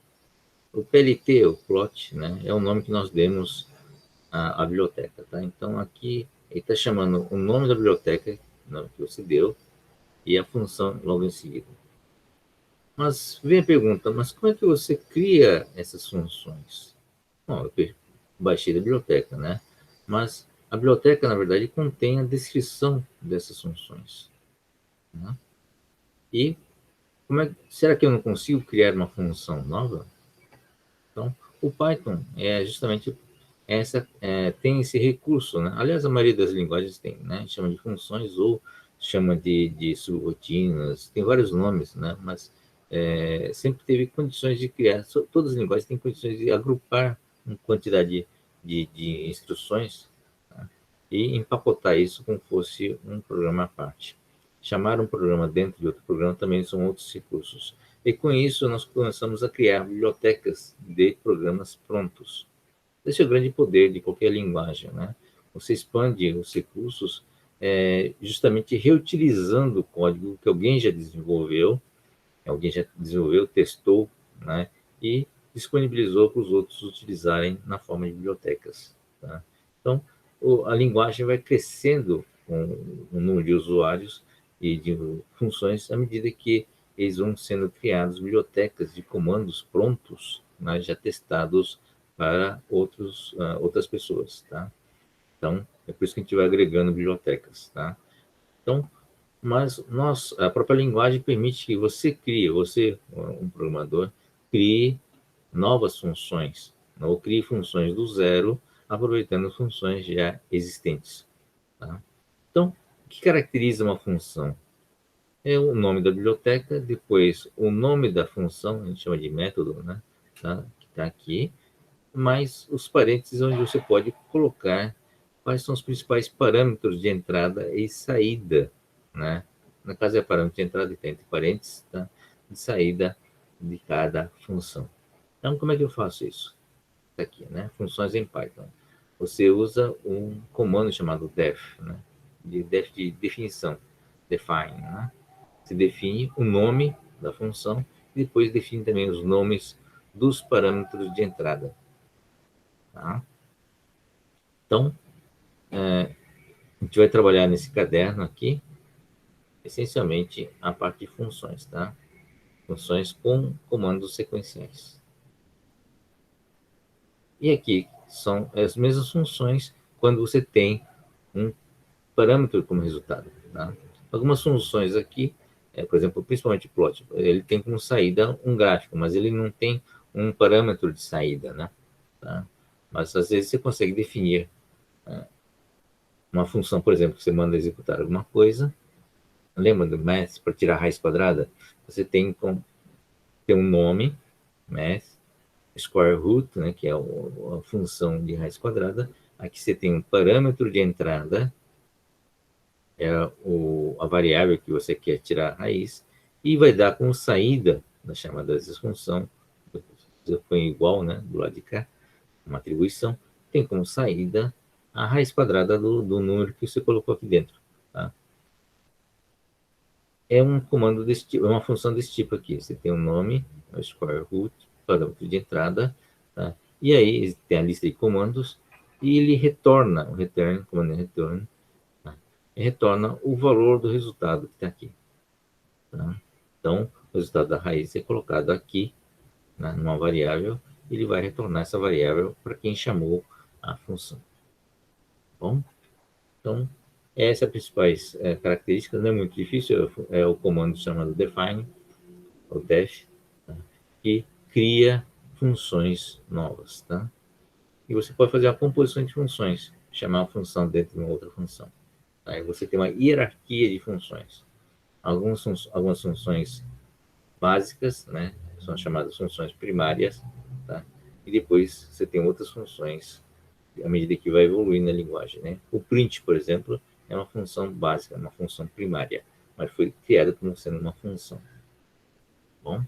O PLT, o plot, né, é o nome que nós demos à biblioteca. Tá? Então, aqui, ele está chamando o nome da biblioteca, o nome que você deu, e a função logo em seguida. Mas vem a pergunta, mas como é que você cria essas funções? Bom, eu baixei da biblioteca, né? Mas a biblioteca, na verdade, contém a descrição dessas funções. Né? E será que eu não consigo criar uma função nova? Então, o Python é justamente tem esse recurso, né? Aliás, a maioria das linguagens tem, né? Chama de funções ou chama de subrotinas, tem vários nomes, né? Mas sempre teve condições de criar, todas as linguagens têm condições de agrupar uma quantidade de instruções, tá? E empacotar isso como fosse um programa à parte. Chamar um programa dentro de outro programa também são outros recursos. E com isso nós começamos a criar bibliotecas de programas prontos. Esse é o grande poder de qualquer linguagem, né? Você expande os recursos justamente reutilizando o código que alguém já desenvolveu, testou, né? E disponibilizou para os outros utilizarem na forma de bibliotecas. Tá? Então, a linguagem vai crescendo com o número de usuários e de funções à medida que eles vão sendo criados bibliotecas de comandos prontos, né, já testados para outras pessoas, tá? Então, é por isso que a gente vai agregando bibliotecas, tá? Então, mas a própria linguagem permite que você, um programador, crie novas funções, ou crie funções do zero, aproveitando funções já existentes, tá? Então, o que caracteriza uma função? É o nome da biblioteca, depois o nome da função, a gente chama de método, né? Tá? Que está aqui, mais os parênteses onde você pode colocar quais são os principais parâmetros de entrada e saída, né? No caso é parâmetro de entrada e tem entre parênteses, tá? De saída de cada função. Então, como é que eu faço isso? Tá aqui, né? Funções em Python. Você usa um comando chamado def, né? De definição, define, né? Se define o nome da função e depois define também os nomes dos parâmetros de entrada. Tá? Então, a gente vai trabalhar nesse caderno aqui, essencialmente a parte de funções, tá? Funções com comandos sequenciais. E aqui, são as mesmas funções quando você tem um parâmetro como resultado. Tá? Algumas funções aqui, por exemplo, principalmente o plot, ele tem como saída um gráfico, mas ele não tem um parâmetro de saída, né? Tá? Mas às vezes você consegue definir uma função, por exemplo, que você manda executar alguma coisa. Lembra do math para tirar a raiz quadrada? Você tem um nome, math, square root, né, que é a função de raiz quadrada. Aqui você tem um parâmetro de entrada, a variável que você quer tirar a raiz, e vai dar como saída da chamada dessa função, você põe igual, né, do lado de cá, uma atribuição, tem como saída a raiz quadrada do número que você colocou aqui dentro. Tá? É um comando desse tipo, é uma função desse tipo aqui. Você tem um nome, o square root, parâmetro de entrada, tá? E aí tem a lista de comandos e ele retorna, o return, comando return, tá? E retorna o valor do resultado que está aqui. Tá? Então, o resultado da raiz é colocado aqui, né, numa variável, e ele vai retornar essa variável para quem chamou a função. Bom, então, essa é a principais características, não é muito difícil, é o comando chamado define, ou def, tá? Que cria funções novas, tá? E você pode fazer a composição de funções, chamar uma função dentro de uma outra função. Tá? E você tem uma hierarquia de funções. Algumas funções básicas, né, são chamadas funções primárias, tá? E depois você tem outras funções à medida que vai evoluindo a linguagem, né? O print, por exemplo, é uma função básica, uma função primária, mas foi criada como sendo uma função. Bom?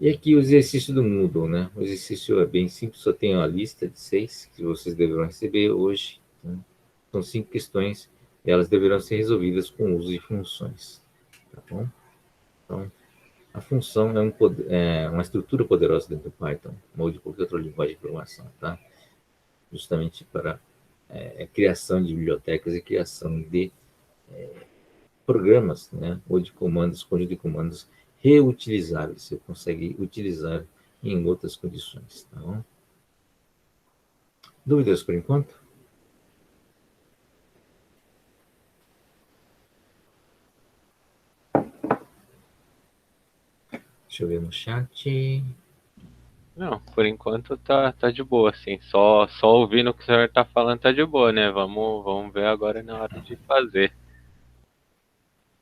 E aqui o exercício do Moodle, né? O exercício é bem simples, só tem uma lista de 6 que vocês deverão receber hoje. Né? São 5 questões e elas deverão ser resolvidas com o uso de funções. Tá bom? Então, a função é uma estrutura poderosa dentro do Python, ou de qualquer outra linguagem de programação, tá? Justamente para criação de bibliotecas e criação de programas, né? Ou de comandos, conjunto de comandos reutilizáveis. Você consegue utilizar em outras condições, tá bom? Dúvidas por enquanto? Deixa eu ver no chat. Não, por enquanto tá de boa, assim. Só ouvindo o que o senhor tá falando tá de boa, né? Vamos ver agora na hora de fazer.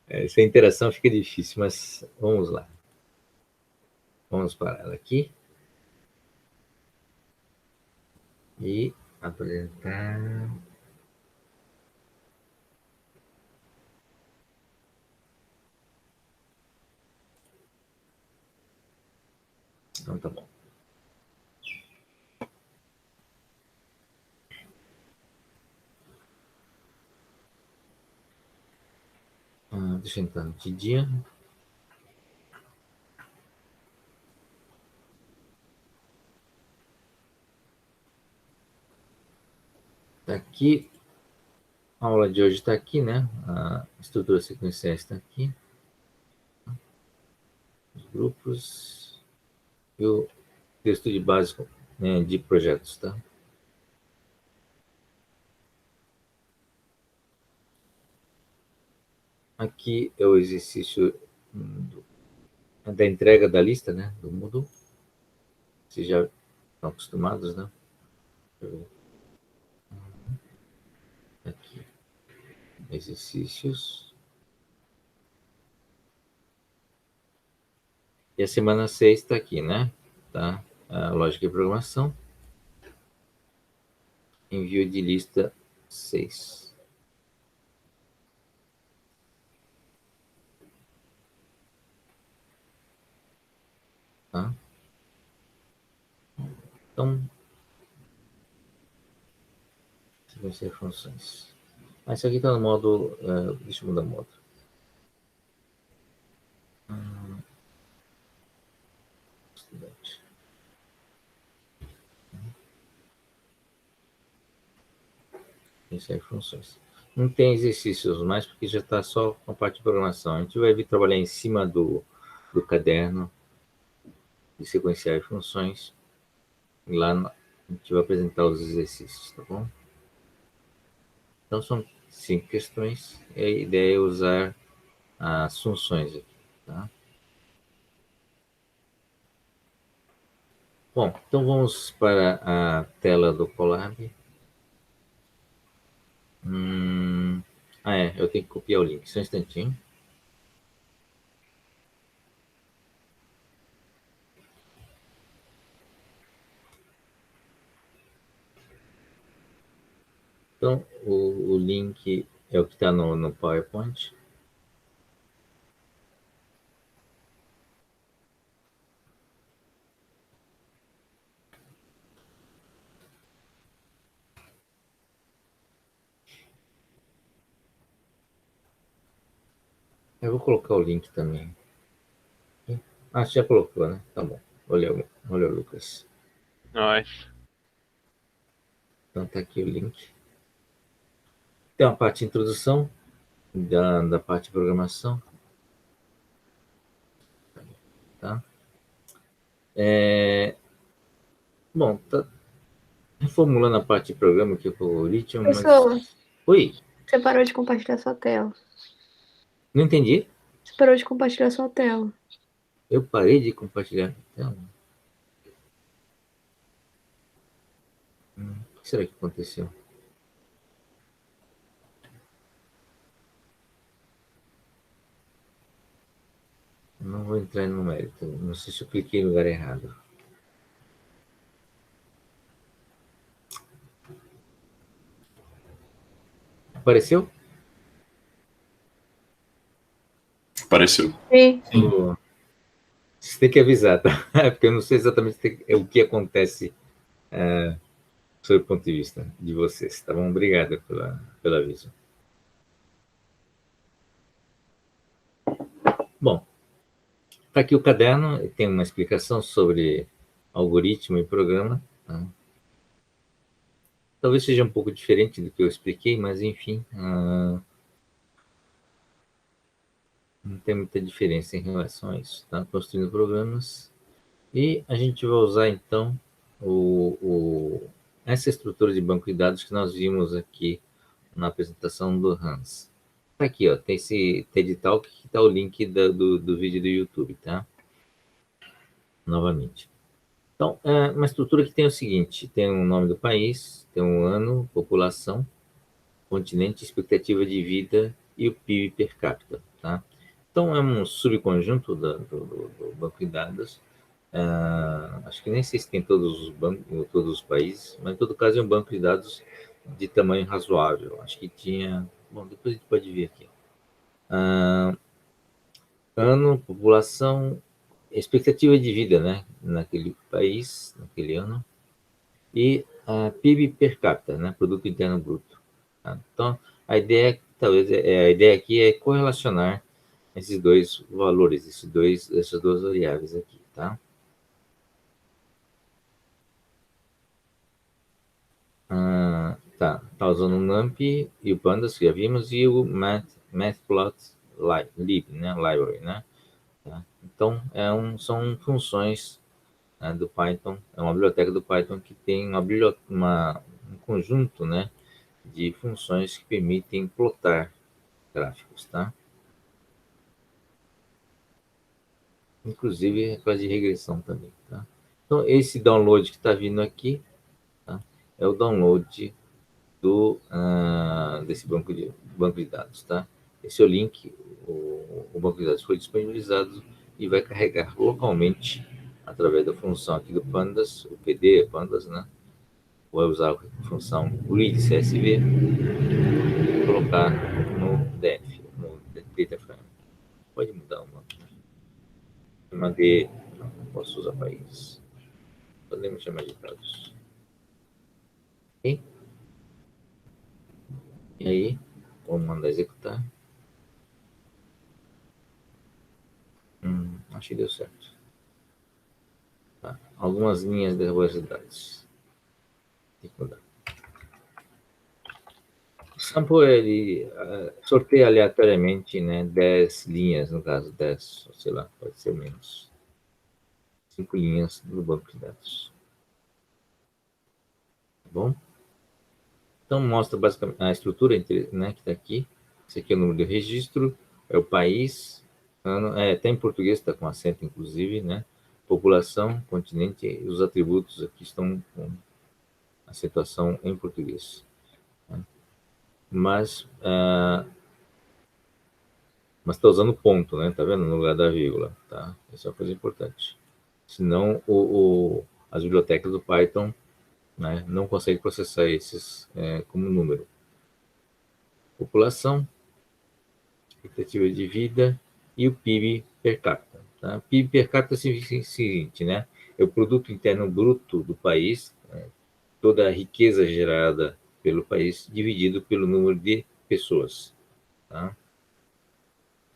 Essa interação fica difícil, mas vamos lá. Vamos para ela aqui. E apresentar. Então tá bom. Deixa eu entrar no dia. Tá aqui. A aula de hoje está aqui, né? A estrutura sequencial está aqui. Os grupos. E o texto de básico, né, de projetos, tá? Aqui é o exercício da entrega da lista, né? Do Moodle. Vocês já estão acostumados, né? Aqui. Exercícios. E a semana 6 está aqui, né? Tá? A lógica de programação. Envio de lista 6. Tá? Então, sequência de funções. Isso aqui está no modo. Deixa eu mudar o modo. Estudante. Sequência de funções. Não tem exercícios mais, porque já está só com a parte de programação. A gente vai vir trabalhar em cima do caderno de sequenciar funções. Lá a gente vai apresentar os exercícios, tá bom? Então, são 5 questões, e a ideia é usar as funções aqui, tá? Bom, então vamos para a tela do Colab. Eu tenho que copiar o link, só um instantinho. Então, o link é o que está no PowerPoint. Eu vou colocar o link também. Ah, você já colocou, né? Tá bom. Olha, Lucas. Nós. Então tá aqui o link. Tem uma parte de introdução da parte de programação. Tá? Bom, tá reformulando a parte de programa aqui com o algoritmo, Pessoa, mas... Oi, você parou de compartilhar sua tela. não entendi. Você parou de compartilhar sua tela. Eu parei de compartilhar. Então, o que será que aconteceu? Não vou entrar no mérito. Não sei se eu cliquei no lugar errado. Apareceu? Apareceu. Sim. Você tem que avisar, tá? Porque eu não sei exatamente o que acontece sob o ponto de vista de vocês, tá bom? Obrigado pelo aviso. Bom, tá aqui o caderno, tem uma explicação sobre algoritmo e programa. Tá? Talvez seja um pouco diferente do que eu expliquei, mas enfim, não tem muita diferença em relação a isso. Tá? Construindo programas. E a gente vai usar, então, essa estrutura de banco de dados que nós vimos aqui na apresentação do Hans. Tá aqui, ó, tem esse TED Talk que está o link do vídeo do YouTube, tá? Novamente. Então, é uma estrutura que tem o seguinte, tem o nome do país, tem um ano, população, continente, expectativa de vida e o PIB per capita, tá? Então, é um subconjunto do banco de dados. Acho que nem sei se tem todos os bancos, todos os países, mas em todo caso é um banco de dados de tamanho razoável. Acho que tinha... Bom, depois a gente pode ver aqui. Ano, população, expectativa de vida, né? Naquele país, naquele ano. E PIB per capita, né? Produto Interno Bruto. Tá? Então, a ideia, talvez, a ideia aqui é correlacionar esses dois valores, essas duas variáveis aqui, tá? Tá usando o NumPy e o Pandas, que já vimos, e o Matplotlib, né? Library, né? Tá? Então, são funções, né, do Python, é uma biblioteca do Python que tem um conjunto, né, de funções que permitem plotar gráficos, tá? Inclusive é quase de regressão também, tá? Então, esse download que está vindo aqui, tá, é o download desse banco de dados, tá? Esse é o link, o banco de dados foi disponibilizado e vai carregar localmente através da função aqui do Pandas, o PD é Pandas, né? Vai usar a função read CSV e colocar no DF, no Data Frame. Pode mudar uma. Chama de... Não posso usar país. Podemos chamar de dados. Ok? E aí, vamos mandar executar. Acho que deu certo. Tá. Algumas linhas de velocidades. Tem que mudar. O sample, ele sorteia aleatoriamente, né, 10 linhas, no caso, 10, sei lá, pode ser menos. 5 linhas no banco de dados. bom? Então, mostra basicamente a estrutura, né, que está aqui. Esse aqui é o número de registro, é o país, até em português, está com acento, inclusive, né? População, continente, e os atributos aqui estão com acentuação em português. Né? Mas está usando ponto, né? Tá vendo? No lugar da vírgula, tá? Isso é uma coisa importante. Senão, as bibliotecas do Python, né, não conseguem processar esses como número. População, expectativa de vida e o PIB per capita. Tá? PIB per capita significa o seguinte, né? É o produto interno bruto do país, né? Toda a riqueza gerada pelo país dividido pelo número de pessoas. Tá?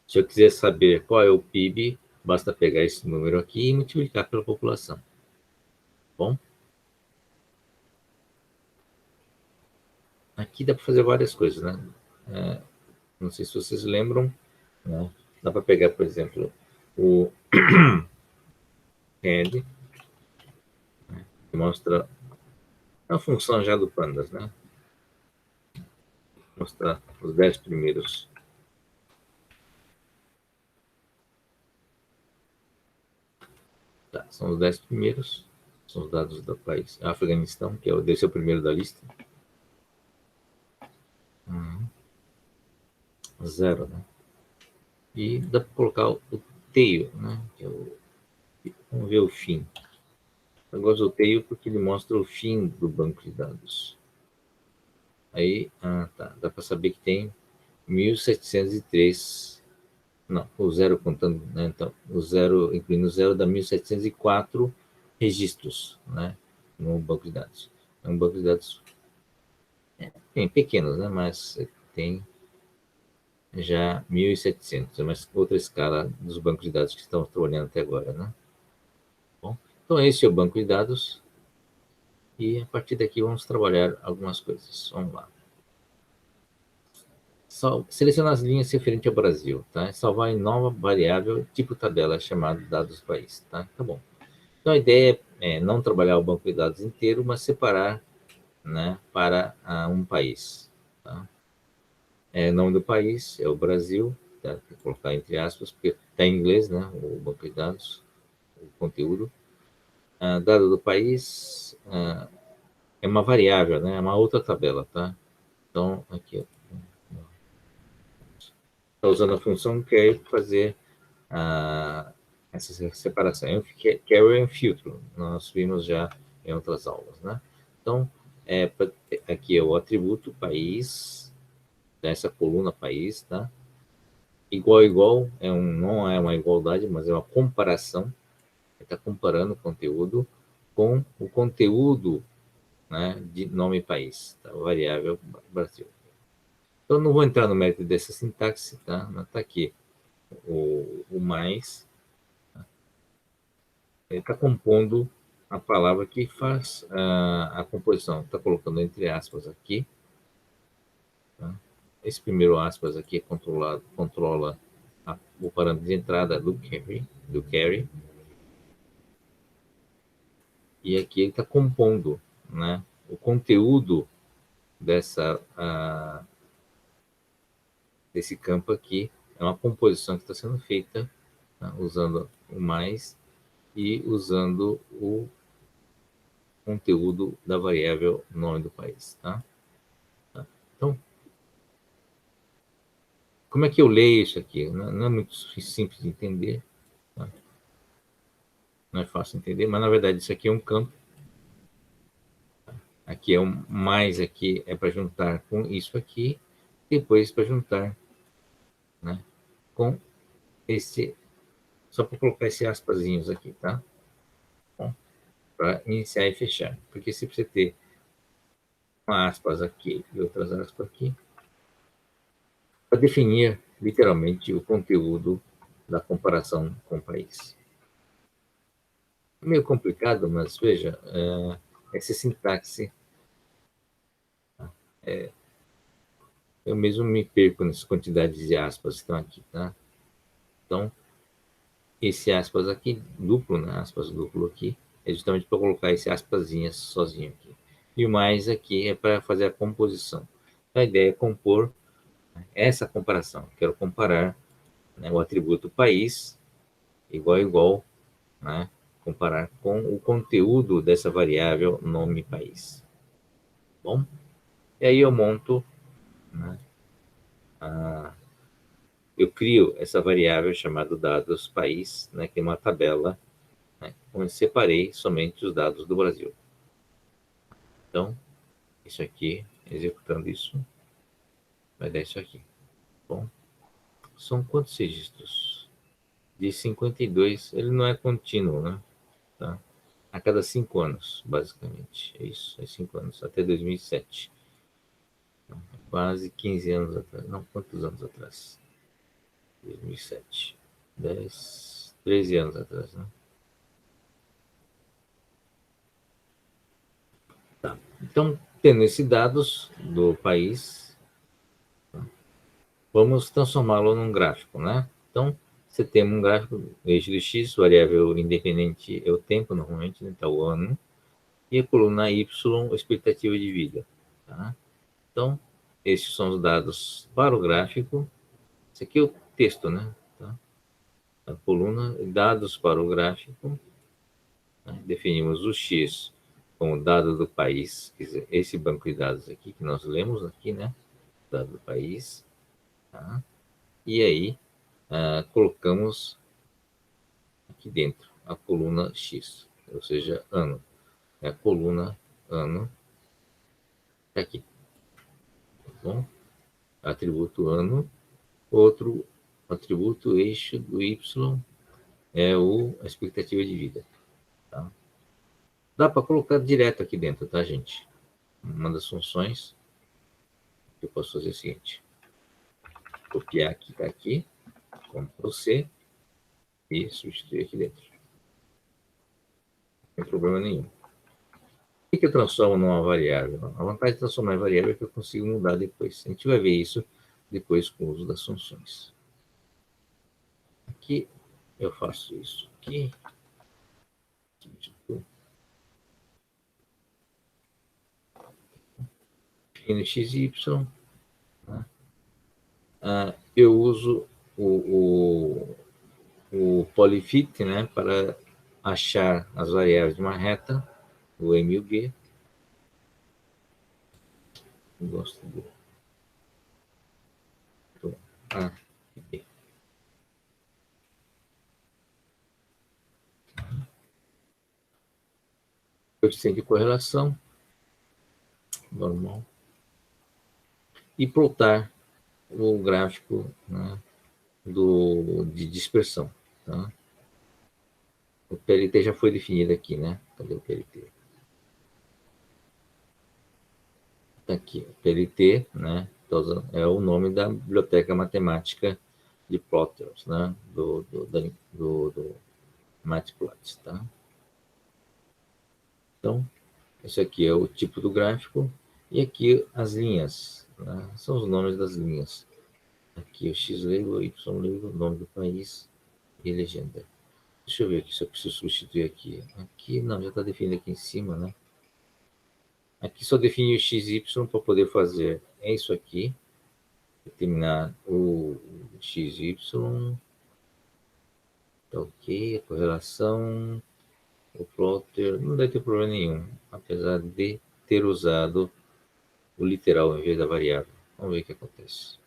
Se eu quiser saber qual é o PIB, basta pegar esse número aqui e multiplicar pela população. Bom? Aqui dá para fazer várias coisas, né? Não sei se vocês lembram, né? Dá para pegar, por exemplo, o head, né? Que mostra a função já do Pandas, né? Mostrar os 10 primeiros. Tá, são os 10 primeiros, são os dados do país. Afeganistão, que deve ser o primeiro da lista. 0, né? E dá para colocar o tail, né? Que é vamos ver o fim. Eu gosto do tail porque ele mostra o fim do banco de dados. Aí, tá, dá para saber que tem 1703, não, o zero contando, né? Então, o zero, incluindo o zero, dá 1704 registros, né? No banco de dados. É um banco de dados bem pequenos, né? Mas tem já 1.700, é mais outra escala dos bancos de dados que estamos trabalhando até agora, né? Bom, então esse é o banco de dados e a partir daqui vamos trabalhar algumas coisas. Vamos lá. Selecionar as linhas referentes ao Brasil, tá? Salvar em nova variável tipo tabela chamada dados do país, tá? Tá bom. Então a ideia é não trabalhar o banco de dados inteiro, mas separar, né, para um país, tá? Nome do país é o Brasil, tá? Tem que colocar entre aspas, porque está em inglês, né? O banco de dados, o conteúdo. Dado do país é uma variável, né? É uma outra tabela, tá? Então aqui está usando a função quer fazer essa separação. Carry and filtro, nós vimos já em outras aulas, né? Então, aqui é o atributo país, dessa coluna país, tá? Igual, igual, não é uma igualdade, mas é uma comparação. Está comparando o conteúdo com o conteúdo, né, de nome país, tá? Variável Brasil. Então, não vou entrar no mérito dessa sintaxe, tá? Mas está aqui o mais. Ele está compondo a palavra que faz a composição. Está colocando entre aspas aqui. Tá? Esse primeiro aspas aqui controla o parâmetro de entrada do carry. E aqui ele está compondo, né, o conteúdo desse campo aqui. É uma composição que está sendo feita, tá, usando o mais e usando o conteúdo da variável nome do país, tá? Então, como é que eu leio isso aqui? Não é muito simples de entender, tá? Não é fácil de entender, mas na verdade isso aqui é um campo. Aqui é um mais, aqui é para juntar com isso aqui, depois para juntar, né, com esse, só para colocar esses aspazinhos aqui, tá? Para iniciar e fechar. Porque se você ter uma aspas aqui e outras aspas aqui, para definir literalmente o conteúdo da comparação com o país. É meio complicado, mas veja, essa sintaxe, eu mesmo me perco nessas quantidades de aspas que estão aqui, tá? Então, esse aspas aqui, duplo, né? Aspas duplo aqui, é justamente para colocar esse aspasinhas sozinho aqui. e o mais aqui é para fazer a composição. A ideia é compor essa comparação. Quero comparar, né, o atributo país igual a igual, né, comparar com o conteúdo dessa variável nome país. Bom, e aí eu monto, né, eu crio essa variável chamada dados país, né, que é uma tabela, né, onde separei somente os dados do Brasil. Então, isso aqui, executando isso, vai dar isso aqui. Bom, são quantos registros? De 52, ele não é contínuo, né? Tá? A cada 5 anos, basicamente. É isso, é 5 anos, até 2007. Quase 15 anos atrás. Não, quantos anos atrás? 2007. 10, 13 anos atrás, né? Tá. Então, tendo esses dados do país, vamos transformá-lo num gráfico, né? Então, você tem um gráfico, eixo de X, variável independente é o tempo, normalmente, né? Tá, o ano, e a coluna Y, expectativa de vida. Tá? Então, esses são os dados para o gráfico. Esse aqui é o texto, né? Tá? A coluna, dados para o gráfico. Né? Definimos o X como dado do país, quer dizer, esse banco de dados aqui que nós lemos aqui, né? Dado do país. Tá? E aí, colocamos aqui dentro a coluna X, ou seja, ano. É a coluna ano aqui. Tá bom? Atributo ano. Outro atributo eixo do Y é a expectativa de vida. Tá? Dá para colocar direto aqui dentro, tá, gente? Uma das funções que eu posso fazer é o seguinte: copiar aqui, tá aqui, Ctrl C e substituir aqui dentro. Não tem problema nenhum. O que eu transformo numa variável? A vantagem de transformar em variável é que eu consigo mudar depois. A gente vai ver isso depois com o uso das funções. Aqui eu faço isso aqui. Substituo. NXY, né? Eu uso o polyfit, né, para achar as variáveis de uma reta, o MUG. Eu gosto do... Aqui. Coeficiente de correlação, normal. E plotar o gráfico, né, de dispersão. Tá? O PLT já foi definido aqui, né? Cadê o PLT? Tá aqui, o PLT, né? É o nome da biblioteca matemática de plotters, né? Do Matplotlib, tá? Então, esse aqui é o tipo do gráfico e aqui as linhas, né? São os nomes das linhas. Aqui o X-label, Y-label, nome do país e legenda. Deixa eu ver aqui se eu preciso substituir aqui. Aqui não, já está definido aqui em cima, né? Aqui só defini o XY para poder fazer é isso aqui. Determinar o XY. Tá ok, a correlação, o plotter, não deve ter problema nenhum, apesar de ter usado o literal em vez da variável. Vamos ver o que acontece.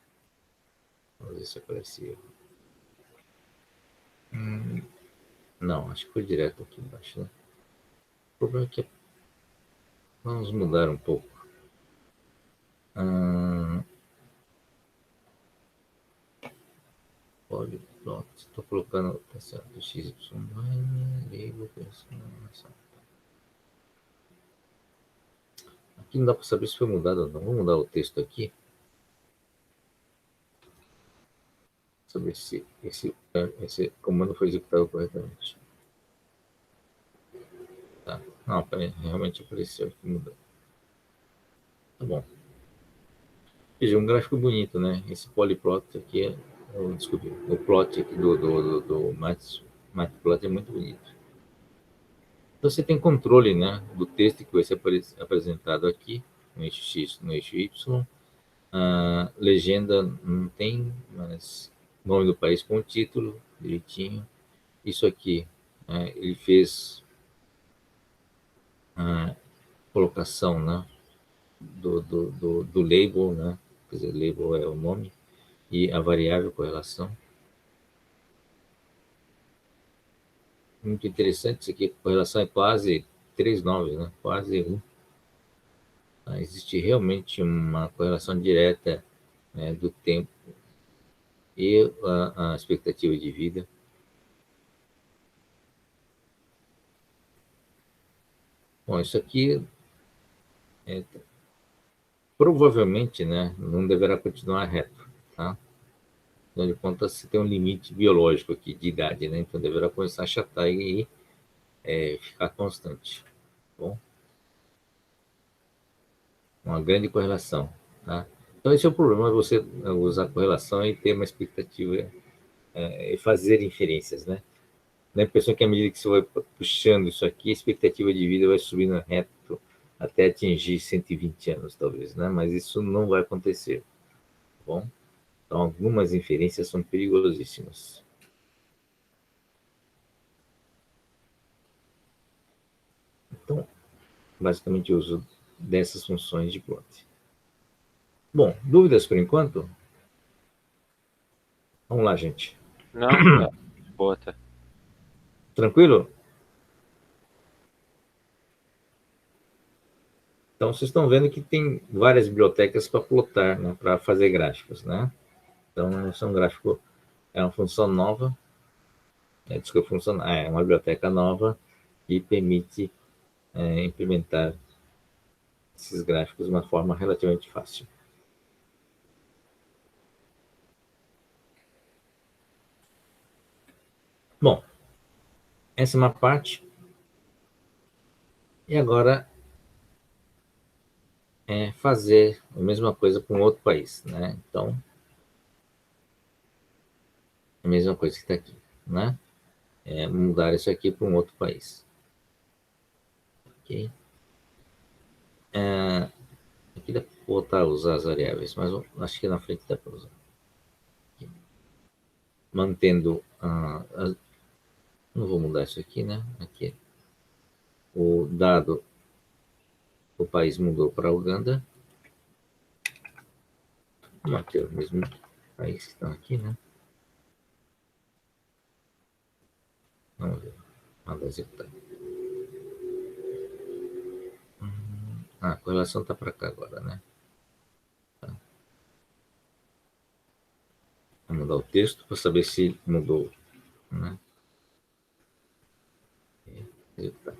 Vamos ver se aparece erro. Não, acho que foi direto aqui embaixo, né? O problema é que vamos mudar um pouco. Polyplot, estou colocando, tá certo, XY, label, personalização. Aqui não dá para saber se foi mudado ou não. Vamos mudar o texto aqui. Saber se esse comando foi executado corretamente. Tá. Não, realmente apareceu aqui, mudou. Tá bom. Veja, um gráfico bonito, né? Esse polyplot aqui desculpe, o plot aqui do Matplotlib é muito bonito. Então, você tem controle, né, do texto que vai ser apresentado aqui, no eixo X, no eixo Y. A legenda não tem, mas nome do país com o título, direitinho. Isso aqui, né, ele fez a colocação, né, do label, né, quer dizer, label é o nome, e a variável correlação. Muito interessante isso aqui, a correlação é quase 3,9, né, quase 1. Existe realmente uma correlação direta, né, do tempo e a expectativa de vida. Bom, isso aqui provavelmente, né, não deverá continuar reto, tá? Afinal de contas, você tem um limite biológico aqui de idade, né? Então deverá começar a achatar e ficar constante, tá bom? Uma grande correlação, tá? Então esse é o problema, você usar correlação e ter uma expectativa e fazer inferências, né? A impressão que à medida que você vai puxando isso aqui, a expectativa de vida vai subindo reto até atingir 120 anos, talvez, né? Mas isso não vai acontecer, tá bom? Então, algumas inferências são perigosíssimas. Então, basicamente, eu uso dessas funções de plot. Bom, dúvidas por enquanto? Vamos lá, gente. Não, tá. Boa, tá. Tranquilo? Então, vocês estão vendo que tem várias bibliotecas para plotar, né, para fazer gráficos, né? Então, esse é um gráfico, é uma função nova, é uma biblioteca nova que permite implementar esses gráficos de uma forma relativamente fácil. Bom, essa é uma parte. E agora fazer a mesma coisa com outro país, né? Então, a mesma coisa que está aqui, né? Mudar isso aqui para um outro país. Ok? Aqui dá para voltar a usar as variáveis, mas acho que na frente dá para usar. Aqui. Mantendo não vou mudar isso aqui, né? Aqui. O dado, o país mudou para Uganda. Vamos manter o mesmo país que estão aqui, né? Vamos ver. Manda executar. A correlação está para cá agora, né? Tá. Vou mudar o texto para saber se mudou, né? Executar.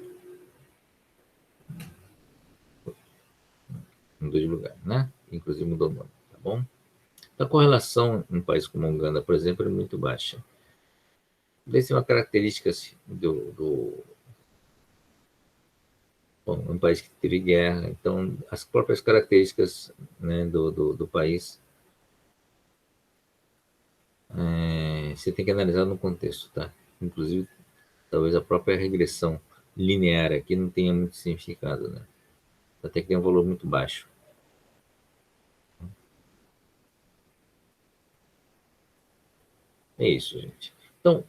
Mudou de lugar, né? Inclusive mudou o nome, tá bom? A correlação em um país como Uganda, por exemplo, é muito baixa. Essa é uma característica bom, um país que teve guerra, então as próprias características, né, do país você tem que analisar no contexto, tá? Inclusive, talvez a própria regressão linear aqui não tenha muito significado, né? Até que tem um valor muito baixo. É isso, gente. Então,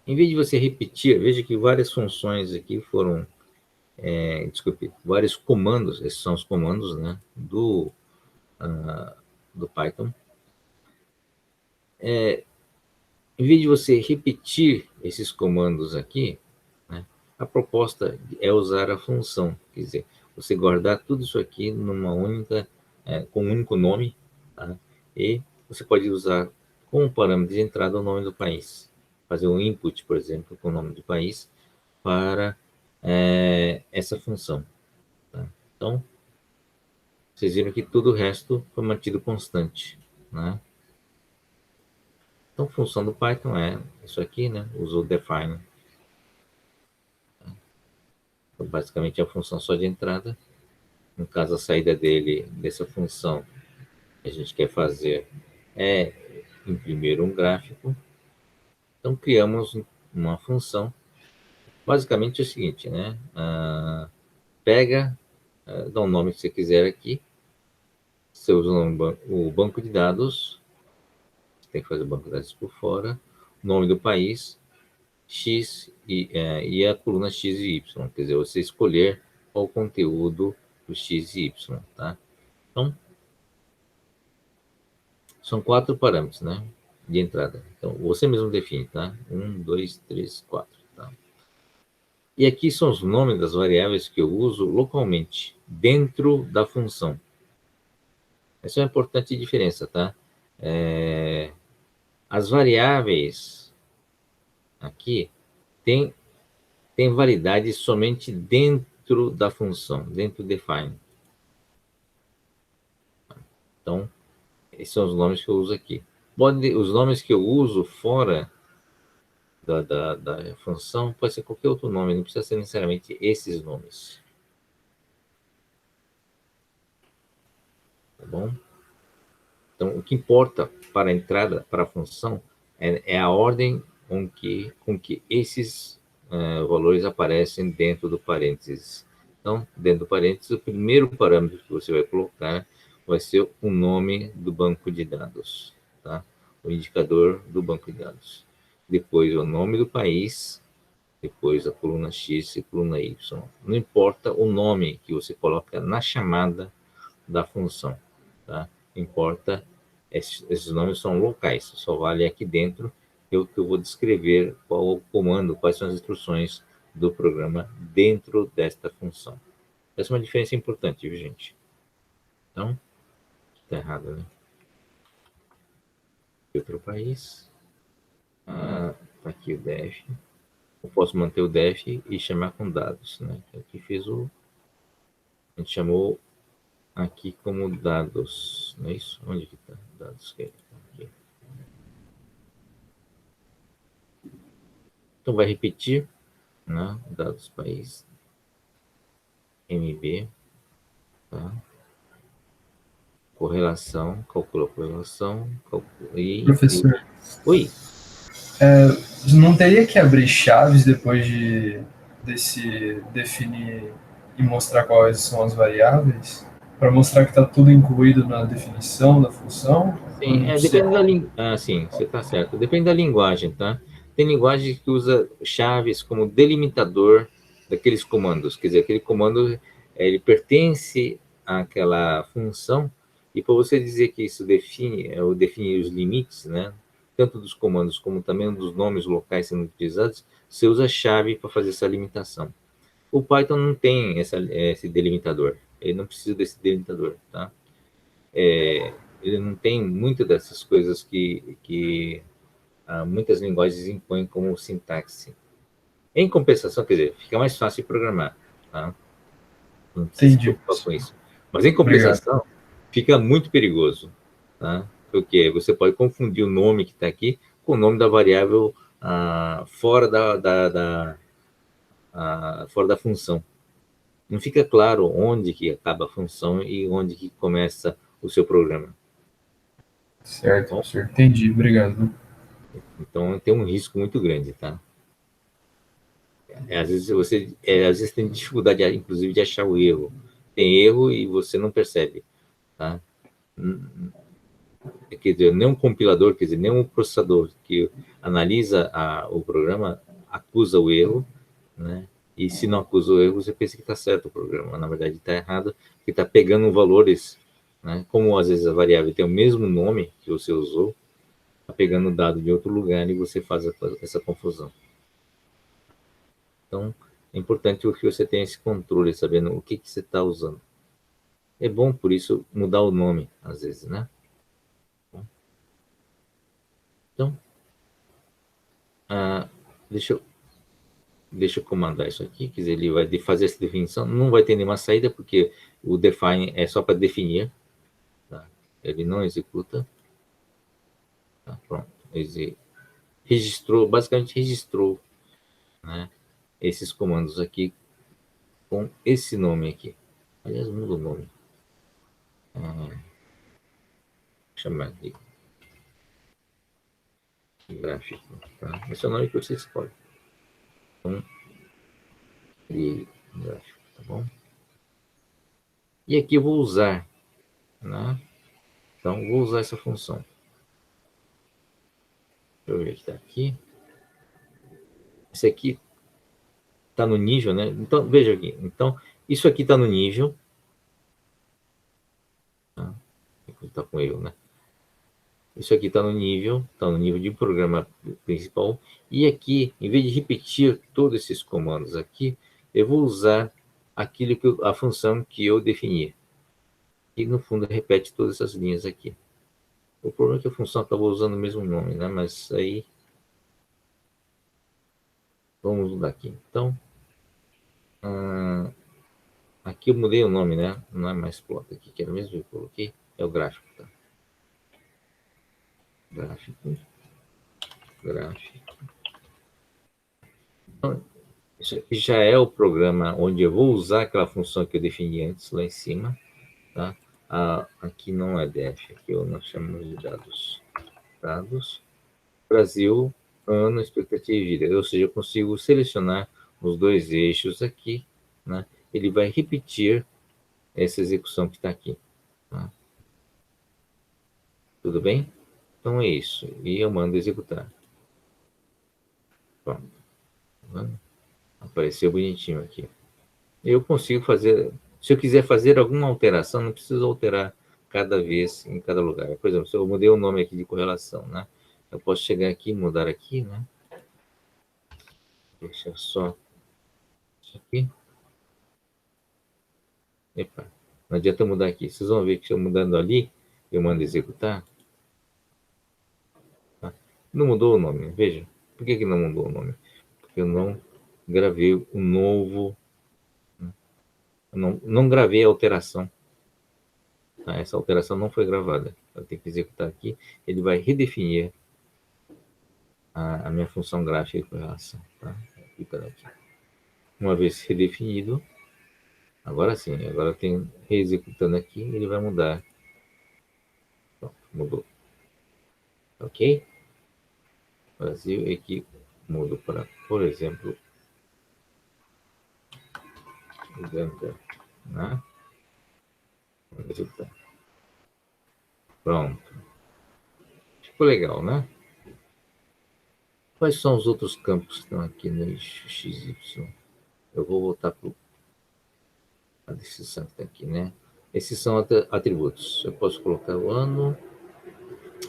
em vez de você repetir, veja que várias funções aqui foram, vários comandos, esses são os comandos, né, do Python. Em vez de você repetir esses comandos aqui, né, a proposta é usar a função, quer dizer, você guardar tudo isso aqui numa única, com um único nome, tá? E você pode usar como parâmetro de entrada o nome do país. Fazer um input, por exemplo, com o nome do país para essa função. Tá? Então, vocês viram que tudo o resto foi mantido constante, né? Então, a função do Python é isso aqui, né? Usou define. Então, basicamente, é a função só de entrada. No caso, a saída dessa função que a gente quer fazer é imprimir um gráfico. Então, criamos uma função basicamente é o seguinte, né? Pega, dá um nome que você quiser aqui, você usa o banco de dados, você tem que fazer o banco de dados por fora, nome do país, X e a coluna X e Y, quer dizer, você escolher qual o conteúdo do X e Y, tá? Então, são 4 parâmetros, né, de entrada. Então, você mesmo define, tá? 1, 2, 3, 4, tá? E aqui são os nomes das variáveis que eu uso localmente, dentro da função. Essa é uma importante diferença, tá? As variáveis aqui têm validade somente dentro da função, dentro do define. Então, esses são os nomes que eu uso aqui. Os nomes que eu uso fora da função pode ser qualquer outro nome, não precisa ser necessariamente esses nomes. Tá bom? Então, o que importa para a entrada para a função é a ordem com que esses valores aparecem dentro do parênteses. Então, dentro do parênteses, o primeiro parâmetro que você vai colocar vai ser o nome do banco de dados, tá? O indicador do banco de dados. Depois, o nome do país, depois a coluna X e a coluna Y. Não importa o nome que você coloca na chamada da função, tá? Importa, esses nomes são locais, só vale aqui dentro que eu vou descrever qual o comando, quais são as instruções do programa dentro desta função. Essa é uma diferença importante, viu, gente? Então, tá errado, né? Outro país. Tá aqui o def. Eu posso manter o def e chamar com dados, né? Aqui fez a gente chamou aqui como dados, não é isso? Onde que tá? Dados aqui. Então vai repetir, né? Dados país, MB, tá? Correlação, calcula a correlação, Professor, Oi. não teria que abrir chaves depois desse definir e mostrar quais são as variáveis? Para mostrar que está tudo incluído na definição da função? Sim, depende da linguagem. Sim, você está certo. Depende da linguagem, tá? Tem linguagem que usa chaves como delimitador daqueles comandos. Quer dizer, aquele comando ele pertence àquela função e para você dizer que isso define, ou definir os limites, né? Tanto dos comandos como também dos nomes locais sendo utilizados, você usa chave para fazer essa limitação. O Python não tem esse delimitador. Ele não precisa desse delimitador, tá? Ele não tem muitas dessas coisas que muitas linguagens impõem como sintaxe. Em compensação, quer dizer, fica mais fácil de programar, tá? Não precisa se preocupar com isso. Mas em compensação, obrigado, fica muito perigoso, tá? Porque você pode confundir o nome que está aqui com o nome da variável fora fora da função. Não fica claro onde que acaba a função e onde que começa o seu programa. Certo, professor. Entendi. Obrigado. Então, tem um risco muito grande, tá? Às vezes às vezes tem dificuldade, inclusive, de achar o erro. Tem erro e você não percebe, tá? Quer dizer, nem um compilador, quer dizer, nem um processador que analisa o programa acusa o erro, né? E se não acusa o erro, você pensa que está certo o programa. Na verdade, está errado, porque está pegando valores, né? Como às vezes a variável tem o mesmo nome que você usou, está pegando dado de outro lugar e você faz essa confusão. Então, é importante que você tenha esse controle, sabendo o que você está usando. É bom, por isso, mudar o nome, às vezes, né? Então, deixa eu comandar isso aqui, quer dizer, ele vai fazer essa definição, não vai ter nenhuma saída, porque o define é só para definir, tá? Ele não executa. Tá, pronto. Ele basicamente registrou, né, esses comandos aqui com esse nome aqui. Aliás, muda o nome. Chamar aqui. Gráfico, tá? Esse é o nome que você escolhe. Então, e gráfico, tá bom? E aqui eu vou usar, né? Então, vou usar essa função. Deixa eu ver que está aqui. Esse aqui está no nível, né? Então, veja aqui. Então, isso aqui está no nível. Tá? Está com erro, né? Isso aqui está no nível de programa principal. E aqui, em vez de repetir todos esses comandos aqui, eu vou usar aquilo a função que eu defini. E no fundo repete todas essas linhas aqui. O problema é que a função acabou usando o mesmo nome, né? Mas aí vamos mudar aqui. Então, aqui eu mudei o nome, né? Não é mais plot aqui, que era o mesmo que eu coloquei. É o gráfico, tá? Gráfico. Então, isso aqui já é o programa onde eu vou usar aquela função que eu defini antes, lá em cima, tá? Aqui não é def, aqui nós chamamos de dados. Dados, Brasil, ano, expectativa de vida. Ou seja, eu consigo selecionar os dois eixos aqui, né? Ele vai repetir essa execução que está aqui. Tá? Tudo bem? Então é isso. E eu mando executar. Pronto. Apareceu bonitinho aqui. Eu consigo fazer... Se eu quiser fazer alguma alteração, não preciso alterar cada vez em cada lugar. Por exemplo, se eu mudei o nome aqui de correlação, né? Eu posso chegar aqui e mudar aqui, né? Deixa só isso aqui. Epa, não adianta mudar aqui. Vocês vão ver que se eu mudando ali, eu mando executar. Tá? Não mudou o nome, veja. Por que não mudou o nome? Porque eu não gravei o novo... Não gravei a alteração. Tá? Essa alteração não foi gravada. Eu tenho que executar aqui. Ele vai redefinir a minha função gráfica de correlação. Tá? Aqui. Uma vez redefinido, agora sim, agora eu tenho reexecutando aqui, ele vai mudar. Pronto, mudou. Ok? Brasil, e aqui mudo para, por exemplo, Uganda, né? Pronto. Ficou legal, né? Quais são os outros campos que estão aqui no eixo XY? Eu vou voltar para a decisão que está aqui, né? Esses são atributos. Eu posso colocar o ano,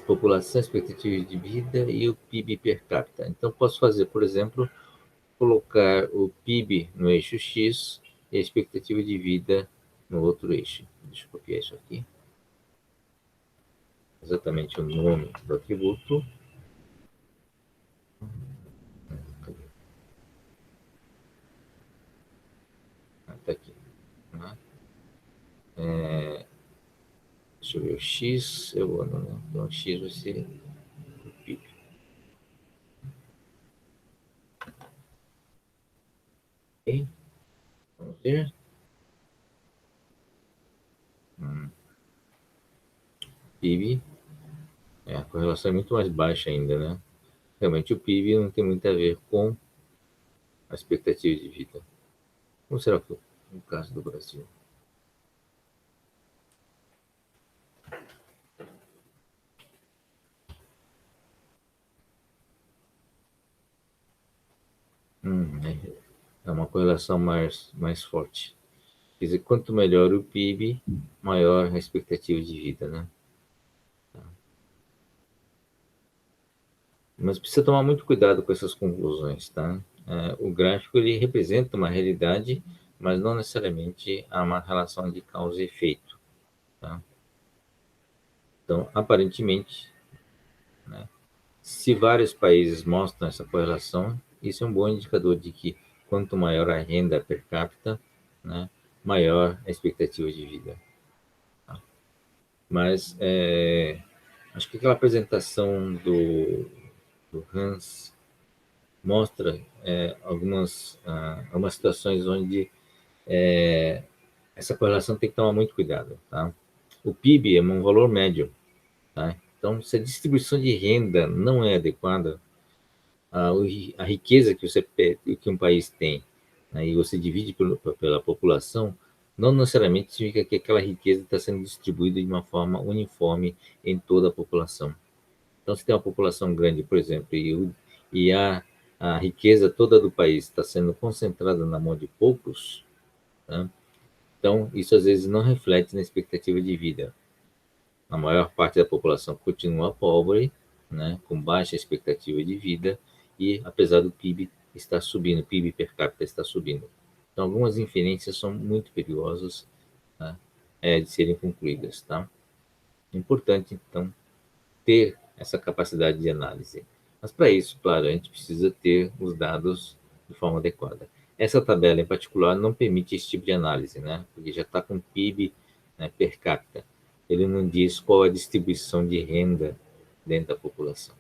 população, expectativa de vida e o PIB per capita. Então, posso fazer, por exemplo, colocar o PIB no eixo X e a expectativa de vida no outro eixo. Deixa eu copiar isso aqui. Exatamente o nome do atributo. Está aqui. Deixa eu ver, o X é o ano, né? Então, o X vai ser o PIB. Ok? Vamos ver. PIB. A correlação é muito mais baixa ainda, né? Realmente o PIB não tem muito a ver com a expectativa de vida. Como será que no caso do Brasil? É uma correlação mais forte. Quer dizer, quanto melhor o PIB, maior a expectativa de vida, né? Mas precisa tomar muito cuidado com essas conclusões, tá? O gráfico, ele representa uma realidade, mas não necessariamente há uma relação de causa e efeito, tá? Então, aparentemente, né, se vários países mostram essa correlação, isso é um bom indicador de que quanto maior a renda per capita, né, maior a expectativa de vida. Tá? Mas acho que aquela apresentação do Hans mostra algumas situações onde essa correlação tem que tomar muito cuidado. Tá? O PIB é um valor médio. Tá? Então, se a distribuição de renda não é adequada, a riqueza que um país tem né, e você divide pela população, não necessariamente significa que aquela riqueza está sendo distribuída de uma forma uniforme em toda a população. Então, se tem uma população grande, por exemplo, e a riqueza toda do país está sendo concentrada na mão de poucos, tá? Então, isso às vezes não reflete na expectativa de vida. A maior parte da população continua pobre, né, com baixa expectativa de vida, e apesar do PIB estar subindo, o PIB per capita está subindo. Então, algumas inferências são muito perigosas, tá, de serem concluídas. Tá? É importante, então, ter essa capacidade de análise. Mas, para isso, claro, a gente precisa ter os dados de forma adequada. Essa tabela, em particular, não permite esse tipo de análise, né? Porque já está com PIB, né, per capita. Ele não diz qual é a distribuição de renda dentro da população.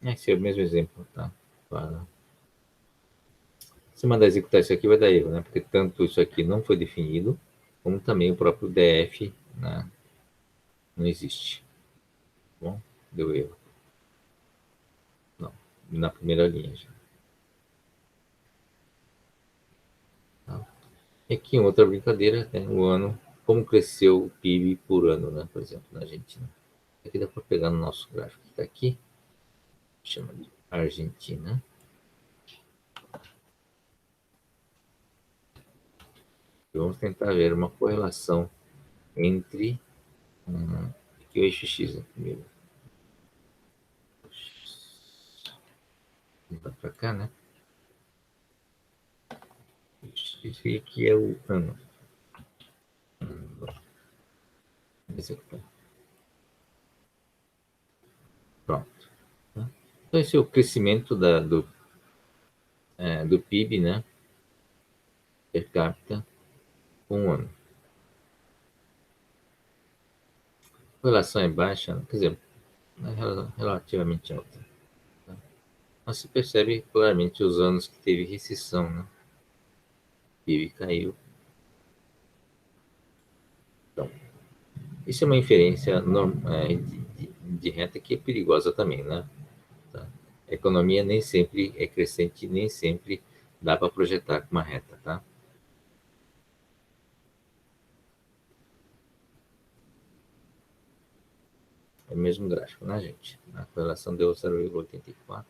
Esse é o mesmo exemplo, tá? Se mandar executar isso aqui, vai dar erro, né? Porque tanto isso aqui não foi definido, como também o próprio DF, né, não existe. Bom, deu erro. Não, na primeira linha já. Tá? E aqui outra brincadeira, né? O ano, como cresceu o PIB por ano, né? Por exemplo, na Argentina. Aqui dá para pegar no nosso gráfico que está aqui, chama de Argentina. E vamos tentar ver uma correlação entre aqui o eixo X, né, primeiro. Vamos para cá, né? Isso aqui é o ano. Executar. Pronto. Tá? Então, esse é o crescimento do PIB, né? Per capita, com um ano. A relação é baixa, quer dizer, é relativamente alta. Tá? Mas se percebe claramente os anos que teve recessão, né? O PIB caiu. Então, isso é uma inferência de reta que é perigosa também, né? Tá? A economia nem sempre é crescente, nem sempre dá para projetar com uma reta, tá? É o mesmo gráfico, né, gente? A correlação deu 0,84.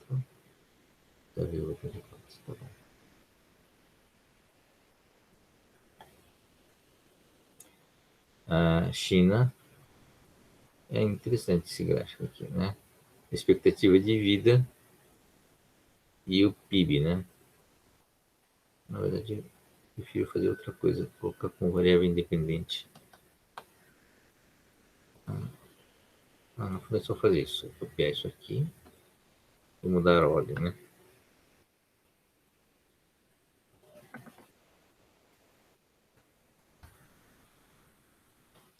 0,84, tá bom. A China, é interessante esse gráfico aqui, né? Expectativa de vida e o PIB, né? Na verdade, eu prefiro fazer outra coisa, colocar com variável independente. Não foi só fazer isso, vou copiar isso aqui e mudar a ordem, né?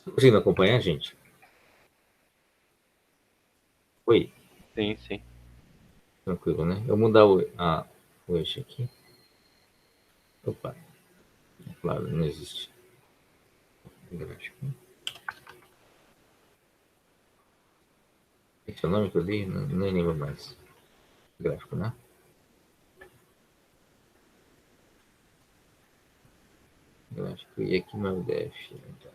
Tá conseguindo acompanhar, gente? Oi? Sim, sim. Tranquilo, né? Eu vou mudar o eixo aqui. Opa, claro, não existe gráfico. Esse é o nome que eu dei? Não, nem lembro mais. Gráfico, né? Gráfico, e aqui não é o DF. Então.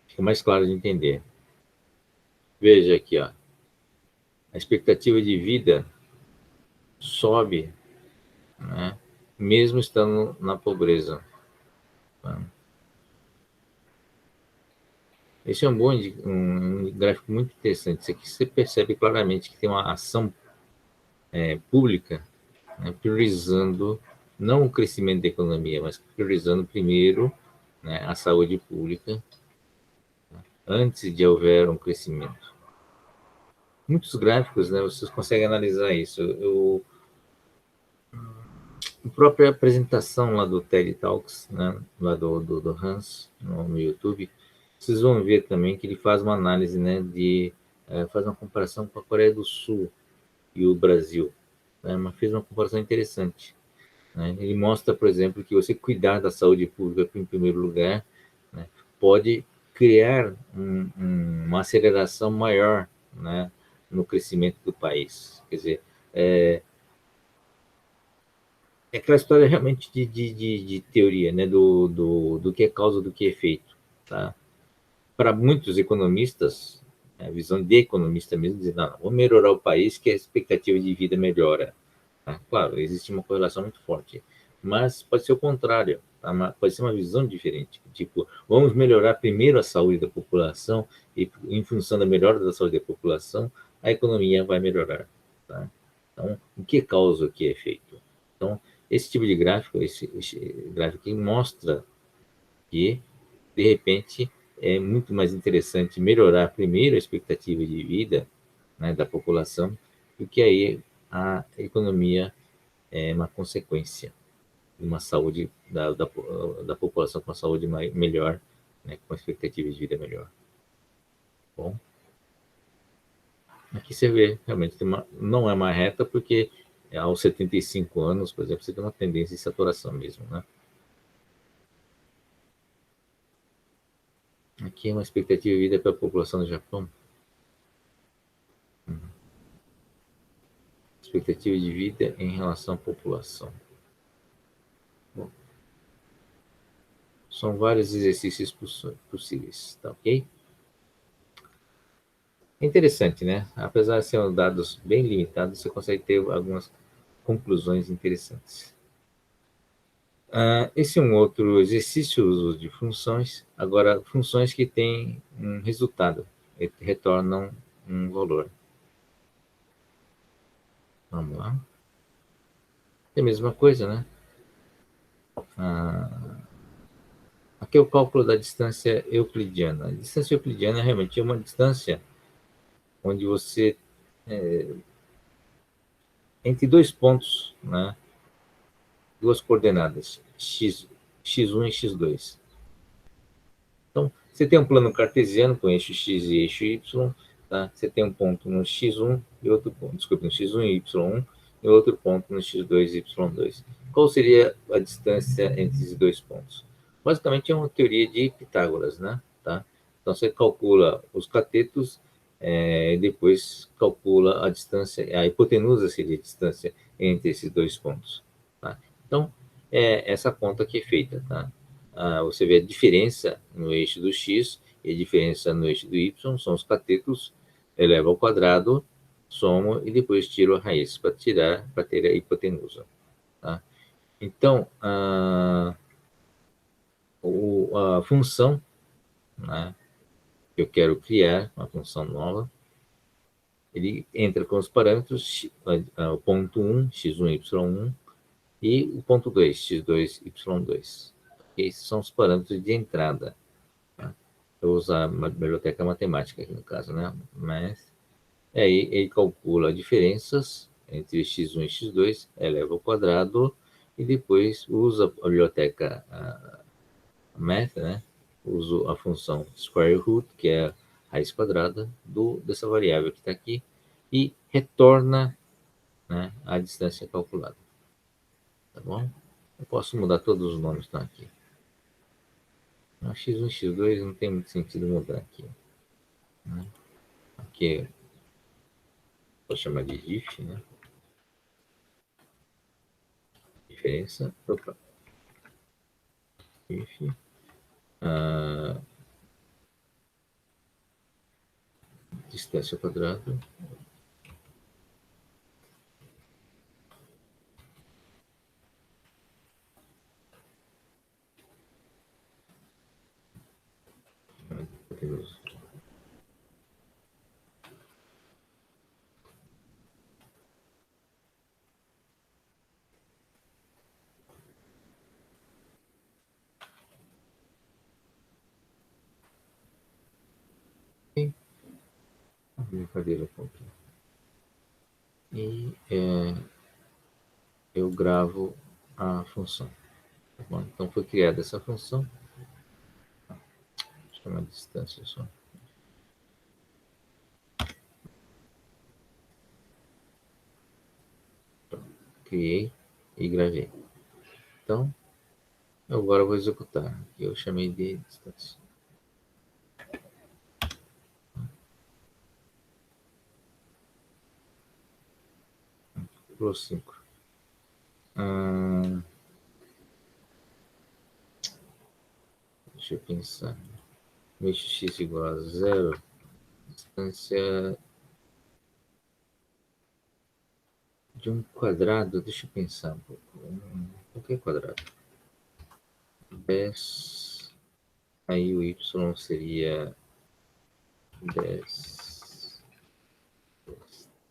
Fica mais claro de entender. Veja aqui, ó. A expectativa de vida sobe, né, mesmo estando na pobreza. Tá? Esse é um gráfico muito interessante. Isso aqui você percebe claramente que tem uma ação pública, né, priorizando não o crescimento da economia, mas priorizando primeiro, né, a saúde pública, tá, antes de houver um crescimento. Muitos gráficos, né, vocês conseguem analisar isso. A própria apresentação lá do TED Talks, né, lá do Hans, no YouTube, vocês vão ver também que ele faz uma análise, né, faz uma comparação com a Coreia do Sul e o Brasil. né, mas fez uma comparação interessante. Né? Ele mostra, por exemplo, que você cuidar da saúde pública em primeiro lugar, né, pode criar uma aceleração maior, né, no crescimento do país. Quer dizer, é aquela história realmente de teoria, né, do que é causa, do que é efeito. Tá? Para muitos economistas, a visão de economista mesmo, diz, não, vamos melhorar o país que a expectativa de vida melhora. Tá? Claro, existe uma correlação muito forte, mas pode ser o contrário, tá? Pode ser uma visão diferente, tipo, vamos melhorar primeiro a saúde da população e em função da melhora da saúde da população, a economia vai melhorar. Tá? Então, o que causa, o que é efeito? Então, esse tipo de gráfico, esse gráfico aqui mostra que, de repente, é muito mais interessante melhorar primeiro a expectativa de vida, né, da população, do que aí a economia é uma consequência de uma saúde da população com uma saúde melhor, né, com uma expectativa de vida melhor. Bom, aqui você vê, realmente, não é uma reta, porque aos 75 anos, por exemplo, você tem uma tendência de saturação mesmo, né? Aqui é uma expectativa de vida para a população do Japão. Expectativa de vida em relação à população. Bom, são vários exercícios possíveis, tá ok? É interessante, né? Apesar de serem dados bem limitados, você consegue ter algumas conclusões interessantes. Esse é um outro exercício, o uso de funções. Agora, funções que têm um resultado, retornam um valor. Vamos lá. É a mesma coisa, né? Aqui é o cálculo da distância euclidiana. A distância euclidiana realmente é uma distância onde você, entre dois pontos, né, duas coordenadas, x1 e x2. Então, você tem um plano cartesiano com eixo x e eixo y, tá? Você tem um ponto no x1 e outro ponto, desculpe, no x1 e y1, e outro ponto no x2 e y2. Qual seria a distância entre esses dois pontos? Basicamente é uma teoria de Pitágoras, né? Tá? Então você calcula os catetos, depois calcula a distância, a hipotenusa seria a distância entre esses dois pontos. Tá? Então, é essa conta que é feita, tá? Você vê a diferença no eixo do x e a diferença no eixo do y, são os catetos, eleva ao quadrado, somo e depois tiro a raiz para ter a hipotenusa. Tá? Então, a função, né, que eu quero criar, uma função nova, ele entra com os parâmetros, o ponto 1, x1, y1, e o ponto 2, x2, y2. Esses são os parâmetros de entrada. Tá? Eu vou usar a biblioteca matemática aqui no caso, né? Mas aí ele calcula diferenças entre x1 e x2, eleva ao quadrado, e depois usa a biblioteca math, né? Uso a função square root, que é a raiz quadrada dessa variável que está aqui, e retorna, né, a distância calculada. Tá bom? Eu posso mudar todos os nomes que estão aqui. x1 e x2 não tem muito sentido mudar aqui. Né? Aqui vou chamar de dif, né? Diferença. Opa. Dif. Distância ao quadrado. Brincadeira com aqui. E eu gravo a função. Tá bom? Então foi criada essa função. Vou chamar de distância só. Pronto. criei e gravei. Então, agora eu vou executar. Eu chamei de distância. Pro 5. Deixa eu pensar. Mexo x igual a 0. Distância de um quadrado. Deixa eu pensar um pouco. Qualquer quadrado. 10. Aí o y seria 10.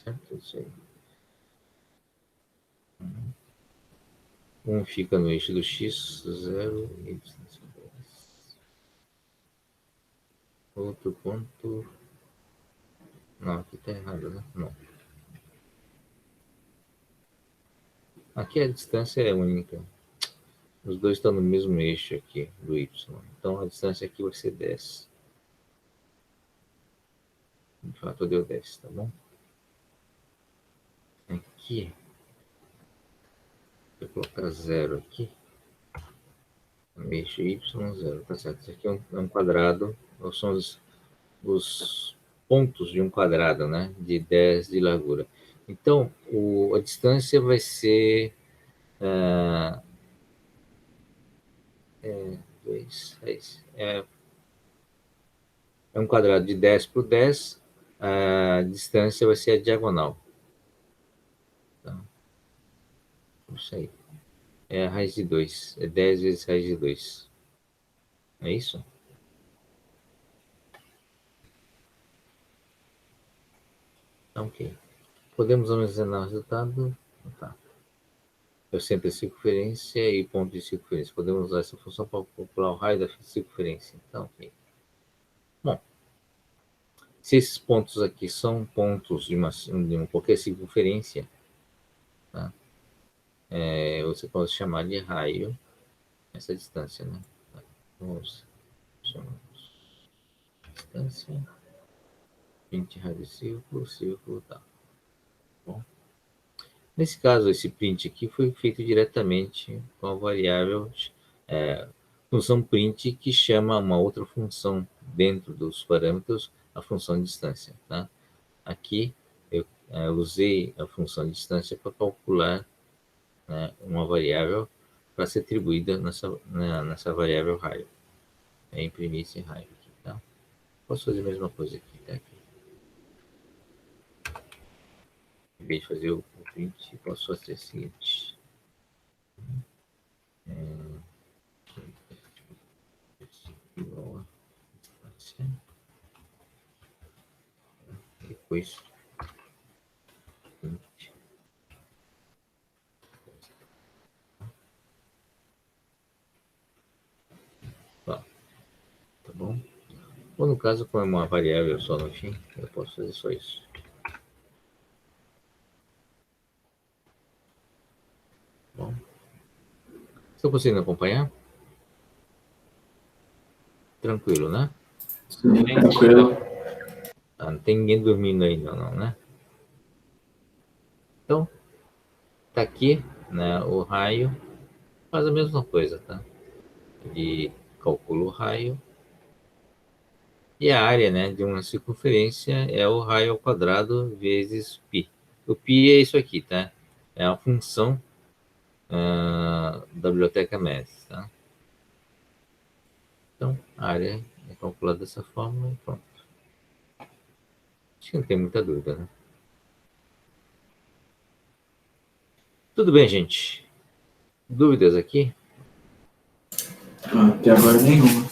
Certo? Isso aí. 1 fica no eixo do x, 0, y. Outro ponto. Não, aqui está errado, né? Não. Aqui a distância é única. Os dois estão no mesmo eixo aqui, do y. Então a distância aqui vai ser 10. De fato deu 10, tá bom? Aqui. Vou colocar 0 aqui. Eixo y, 0, tá certo. Isso aqui é um quadrado. São os pontos de um quadrado, né? De 10 de largura. Então, a distância vai ser 2, 6. É um quadrado de 10 por 10. A distância vai ser a diagonal. Tá? Isso aí. É a raiz de 2. É 10 vezes raiz de 2. É isso? Ok. Podemos armazenar o resultado? Tá. Eu sempre circunferência e ponto de circunferência. Podemos usar essa função para calcular o raio da circunferência. Então, ok. Bom, se esses pontos aqui são pontos de uma qualquer circunferência, tá? Você pode chamar de raio essa distância, né? Tá. Vamos chamar distância 20 raios de círculo, tá. Bom. Nesse caso, esse print aqui foi feito diretamente com a variável função print, que chama uma outra função dentro dos parâmetros, a função de distância. Tá? Aqui eu usei a função de distância para calcular, né, uma variável para ser atribuída nessa variável raio. Imprimir esse raio aqui. Tá? Posso fazer a mesma coisa aqui. Tá? Em vez de fazer o print, posso fazer o seguinte. Igual a distância. Depois print. Tá bom? Ou no caso, como é uma variável só no fim, eu posso fazer só isso. Bom. Estão conseguindo acompanhar? Tranquilo, né? Sim, tranquilo. Ah, não tem ninguém dormindo ainda, não, né? Então, tá aqui, né, o raio faz a mesma coisa, tá? Ele calcula o raio e a área, né, de uma circunferência é o raio ao quadrado vezes π. O π é isso aqui, tá? É a função da biblioteca Math, tá? Então, a área é calculada dessa forma e pronto. Acho que não tem muita dúvida, né? Tudo bem, gente? Dúvidas aqui? Até agora nenhuma.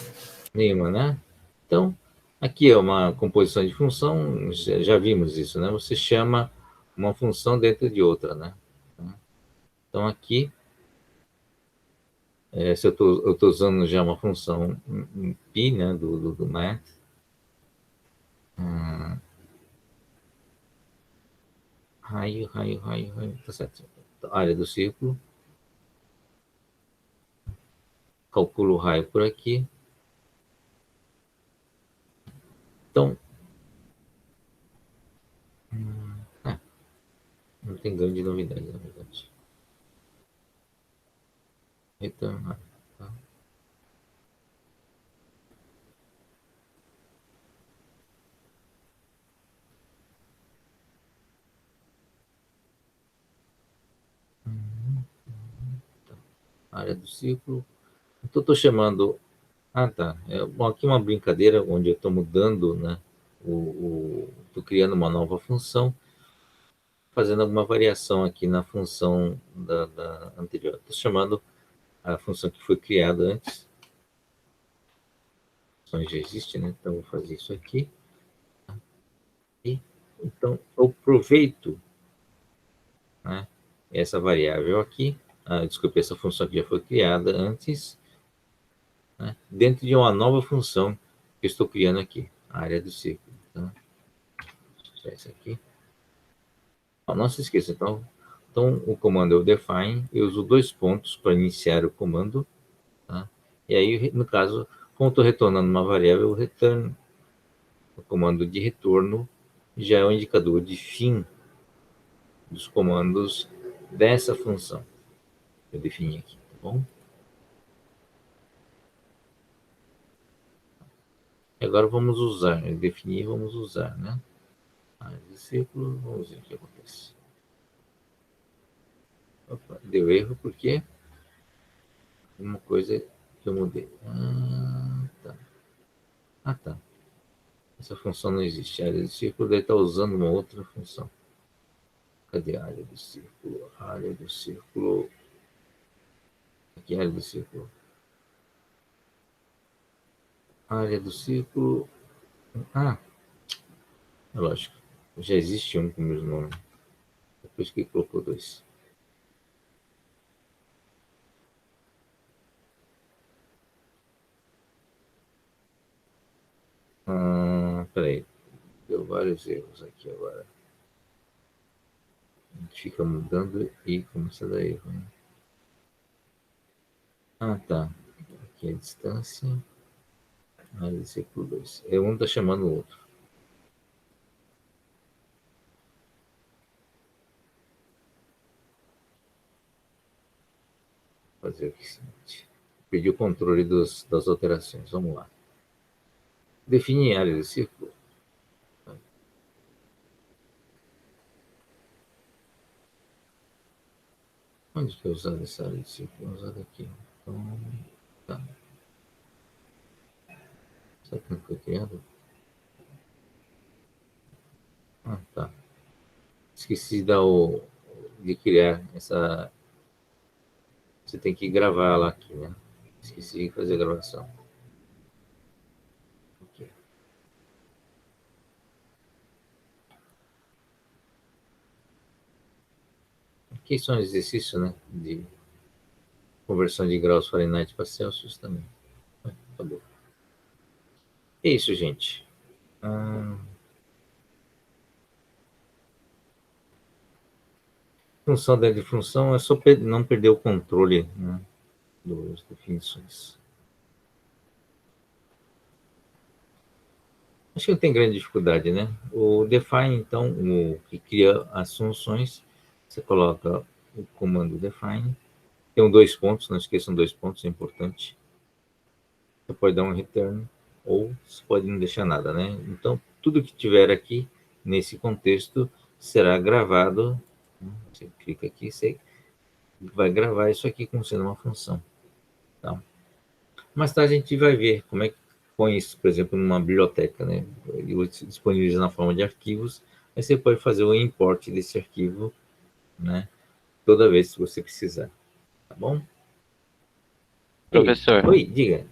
Nenhuma, né? Então, aqui é uma composição de função, já vimos isso, né? Você chama uma função dentro de outra, né? Então, aqui, se eu estou usando já uma função π, né, do math, raio, tá certo. Área do círculo, calculo o raio por aqui. Então, não tem grande novidade, na verdade. retornar. Tá? Área do círculo. Então, estou chamando... Ah, tá. Bom, aqui uma brincadeira onde eu estou mudando, né? Estou criando uma nova função, fazendo alguma variação aqui na função da anterior. Estou chamando a função que foi criada antes. A função já existe, né? Então, vou fazer isso aqui. E, então, eu aproveito, né, essa variável aqui, desculpe, essa função que já foi criada antes, né, dentro de uma nova função que eu estou criando aqui, a área do círculo. Tá? Vou tirar isso aqui. Não se esqueça, então o comando é o define, eu uso 2 pontos para iniciar o comando, tá? E aí, no caso, como estou retornando uma variável, o return, o comando de retorno, já é o indicador de fim dos comandos dessa função. Eu defini aqui, tá bom? E agora vamos usar, definir, vamos usar, né? Área de círculo, vamos ver o que acontece. Opa, deu erro porque uma coisa que eu mudei. Tá. Essa função não existe. A área do círculo deve estar usando uma outra função. Cadê a área do círculo? A área do círculo. Aqui é a área do círculo. A área do círculo. É lógico. Já existe um com o mesmo nome. Depois que colocou 2. Peraí. Deu vários erros aqui agora. A gente fica mudando e começa a dar erro, né? Tá. Aqui é a distância. Área do círculo 2. Um está chamando o outro. Fazer o seguinte. Perdi o controle das alterações. Vamos lá. Definir área do círculo. Onde que é usada essa área de círculo? É usada aqui. Então, tá. Será que não foi criado? Tá. Esqueci de criar essa... Você tem que gravar ela aqui, né? Esqueci de fazer a gravação. Aqui. Aqui são exercícios, né? De conversão de graus Fahrenheit para Celsius também. Acabou. É isso, gente. Função dentro de função é só não perder o controle, né, das definições. Acho que não tem grande dificuldade, né? O define, então, o que cria as funções, você coloca o comando define. Tem 2 pontos, não esqueçam 2 pontos, é importante. Você pode dar um return ou você pode não deixar nada, né? Então, tudo que tiver aqui nesse contexto será gravado. Você clica aqui, você vai gravar isso aqui como sendo uma função. Tá? Mais tarde a gente vai ver como é que põe isso, por exemplo, numa biblioteca, né? Ele disponibiliza na forma de arquivos, aí você pode fazer o import desse arquivo, né? Toda vez que você precisar. Tá bom? Professor. Oi, diga.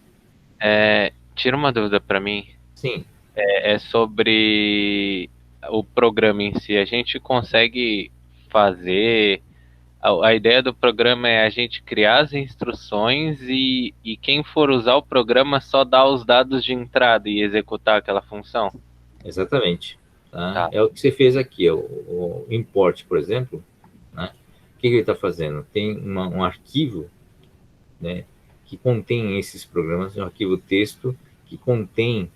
Tira uma dúvida para mim. Sim. É sobre o programa em si. A gente consegue fazer... A ideia do programa é a gente criar as instruções e quem for usar o programa só dá os dados de entrada e executar aquela função? Exatamente. Tá? Tá. É o que você fez aqui, o import, por exemplo. Né? O que ele está fazendo? Tem um arquivo, né, que contém esses programas, um arquivo texto que contém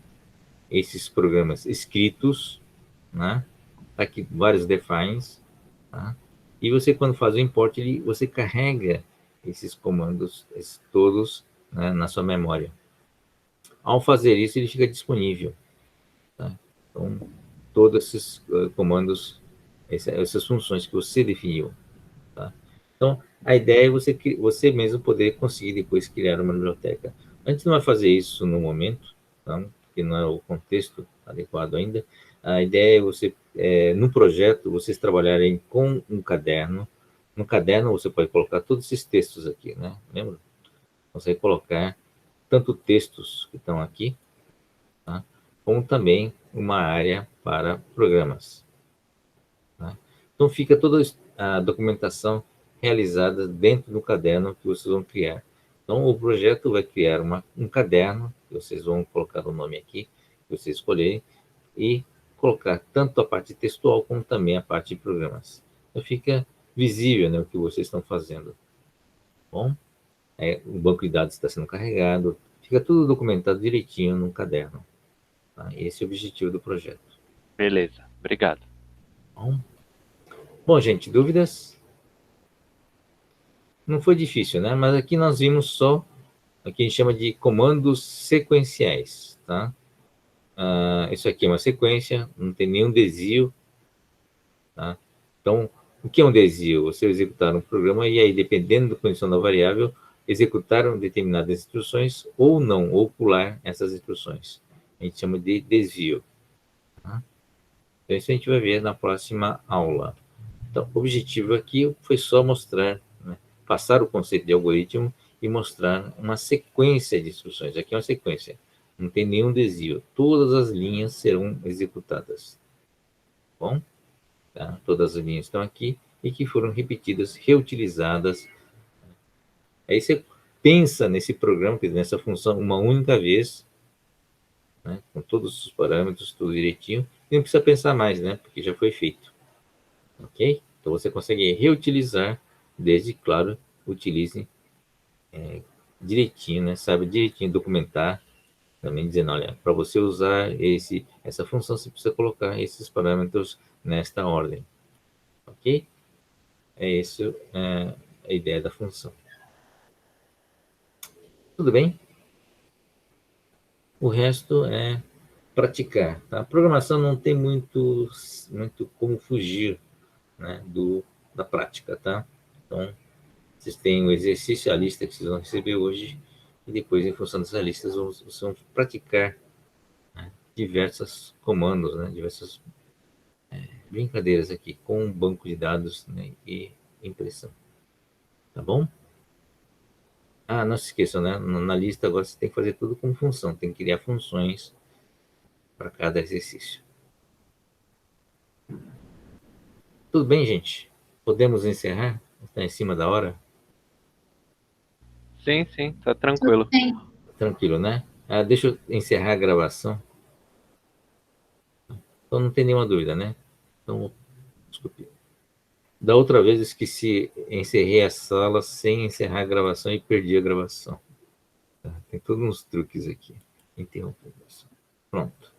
esses programas escritos, né? Tá aqui vários defines, tá? E você, quando faz o import, você carrega esses comandos todos, né, na sua memória. Ao fazer isso, ele fica disponível. Tá? Então, todos esses comandos, essas funções que você definiu. Tá? Então, a ideia é você mesmo poder conseguir depois criar uma biblioteca. A gente não vai fazer isso no momento, tá? Porque não é o contexto adequado ainda. A ideia é você, no projeto, vocês trabalharem com um caderno. No caderno, você pode colocar todos esses textos aqui, né? Lembra? Você vai colocar tanto textos que estão aqui, tá? Como também uma área para programas. Tá? Então, fica toda a documentação realizada dentro do caderno que vocês vão criar. Então, o projeto vai criar um caderno, que vocês vão colocar o nome aqui, que vocês escolherem, e colocar tanto a parte textual como também a parte de programas. Então, fica visível, né, o que vocês estão fazendo. Bom, o banco de dados está sendo carregado, fica tudo documentado direitinho num caderno. Tá? Esse é o objetivo do projeto. Beleza, obrigado. Bom, gente, dúvidas? Não foi difícil, né? Mas aqui nós vimos só o que a gente chama de comandos sequenciais, tá? Isso aqui é uma sequência, não tem nenhum desvio, tá? Então, o que é um desvio? Você executar um programa e aí, dependendo da condição da variável, executaram determinadas instruções ou não, ou pular essas instruções. A gente chama de desvio. Tá? Então, isso a gente vai ver na próxima aula. Então, o objetivo aqui foi só mostrar, né, passar o conceito de algoritmo e mostrar uma sequência de instruções. Aqui é uma sequência, não tem nenhum desvio. Todas as linhas serão executadas. Bom? Tá? Todas as linhas estão aqui e que foram repetidas, reutilizadas. Aí você pensa nesse programa, nessa função, uma única vez, né, com todos os parâmetros, tudo direitinho, e não precisa pensar mais, né, porque já foi feito. Ok? Então você consegue reutilizar, desde, claro, utilize direitinho, né, sabe direitinho documentar, também dizendo, olha, para você usar essa função, você precisa colocar esses parâmetros nesta ordem. Ok? Isso a ideia da função. Tudo bem? O resto é praticar. Tá? A programação não tem muito como fugir, né, da prática. Tá? Então, vocês têm o exercício, a lista que vocês vão receber hoje, e depois, em função dessas listas, vocês vão praticar, né, diversos comandos, né, diversas brincadeiras aqui com um banco de dados, né, e impressão. Tá bom? Não se esqueçam, né? Na lista agora você tem que fazer tudo com função, tem que criar funções para cada exercício. Tudo bem, gente? Podemos encerrar? Está em cima da hora? Sim, tá tranquilo. Bem, Tranquilo, né? Deixa eu encerrar a gravação. Então não tem nenhuma dúvida, né? Então, desculpe. Da outra vez eu esqueci, encerrei a sala sem encerrar a gravação e perdi a gravação. Tá? Tem todos uns truques aqui. Interromper. Pronto.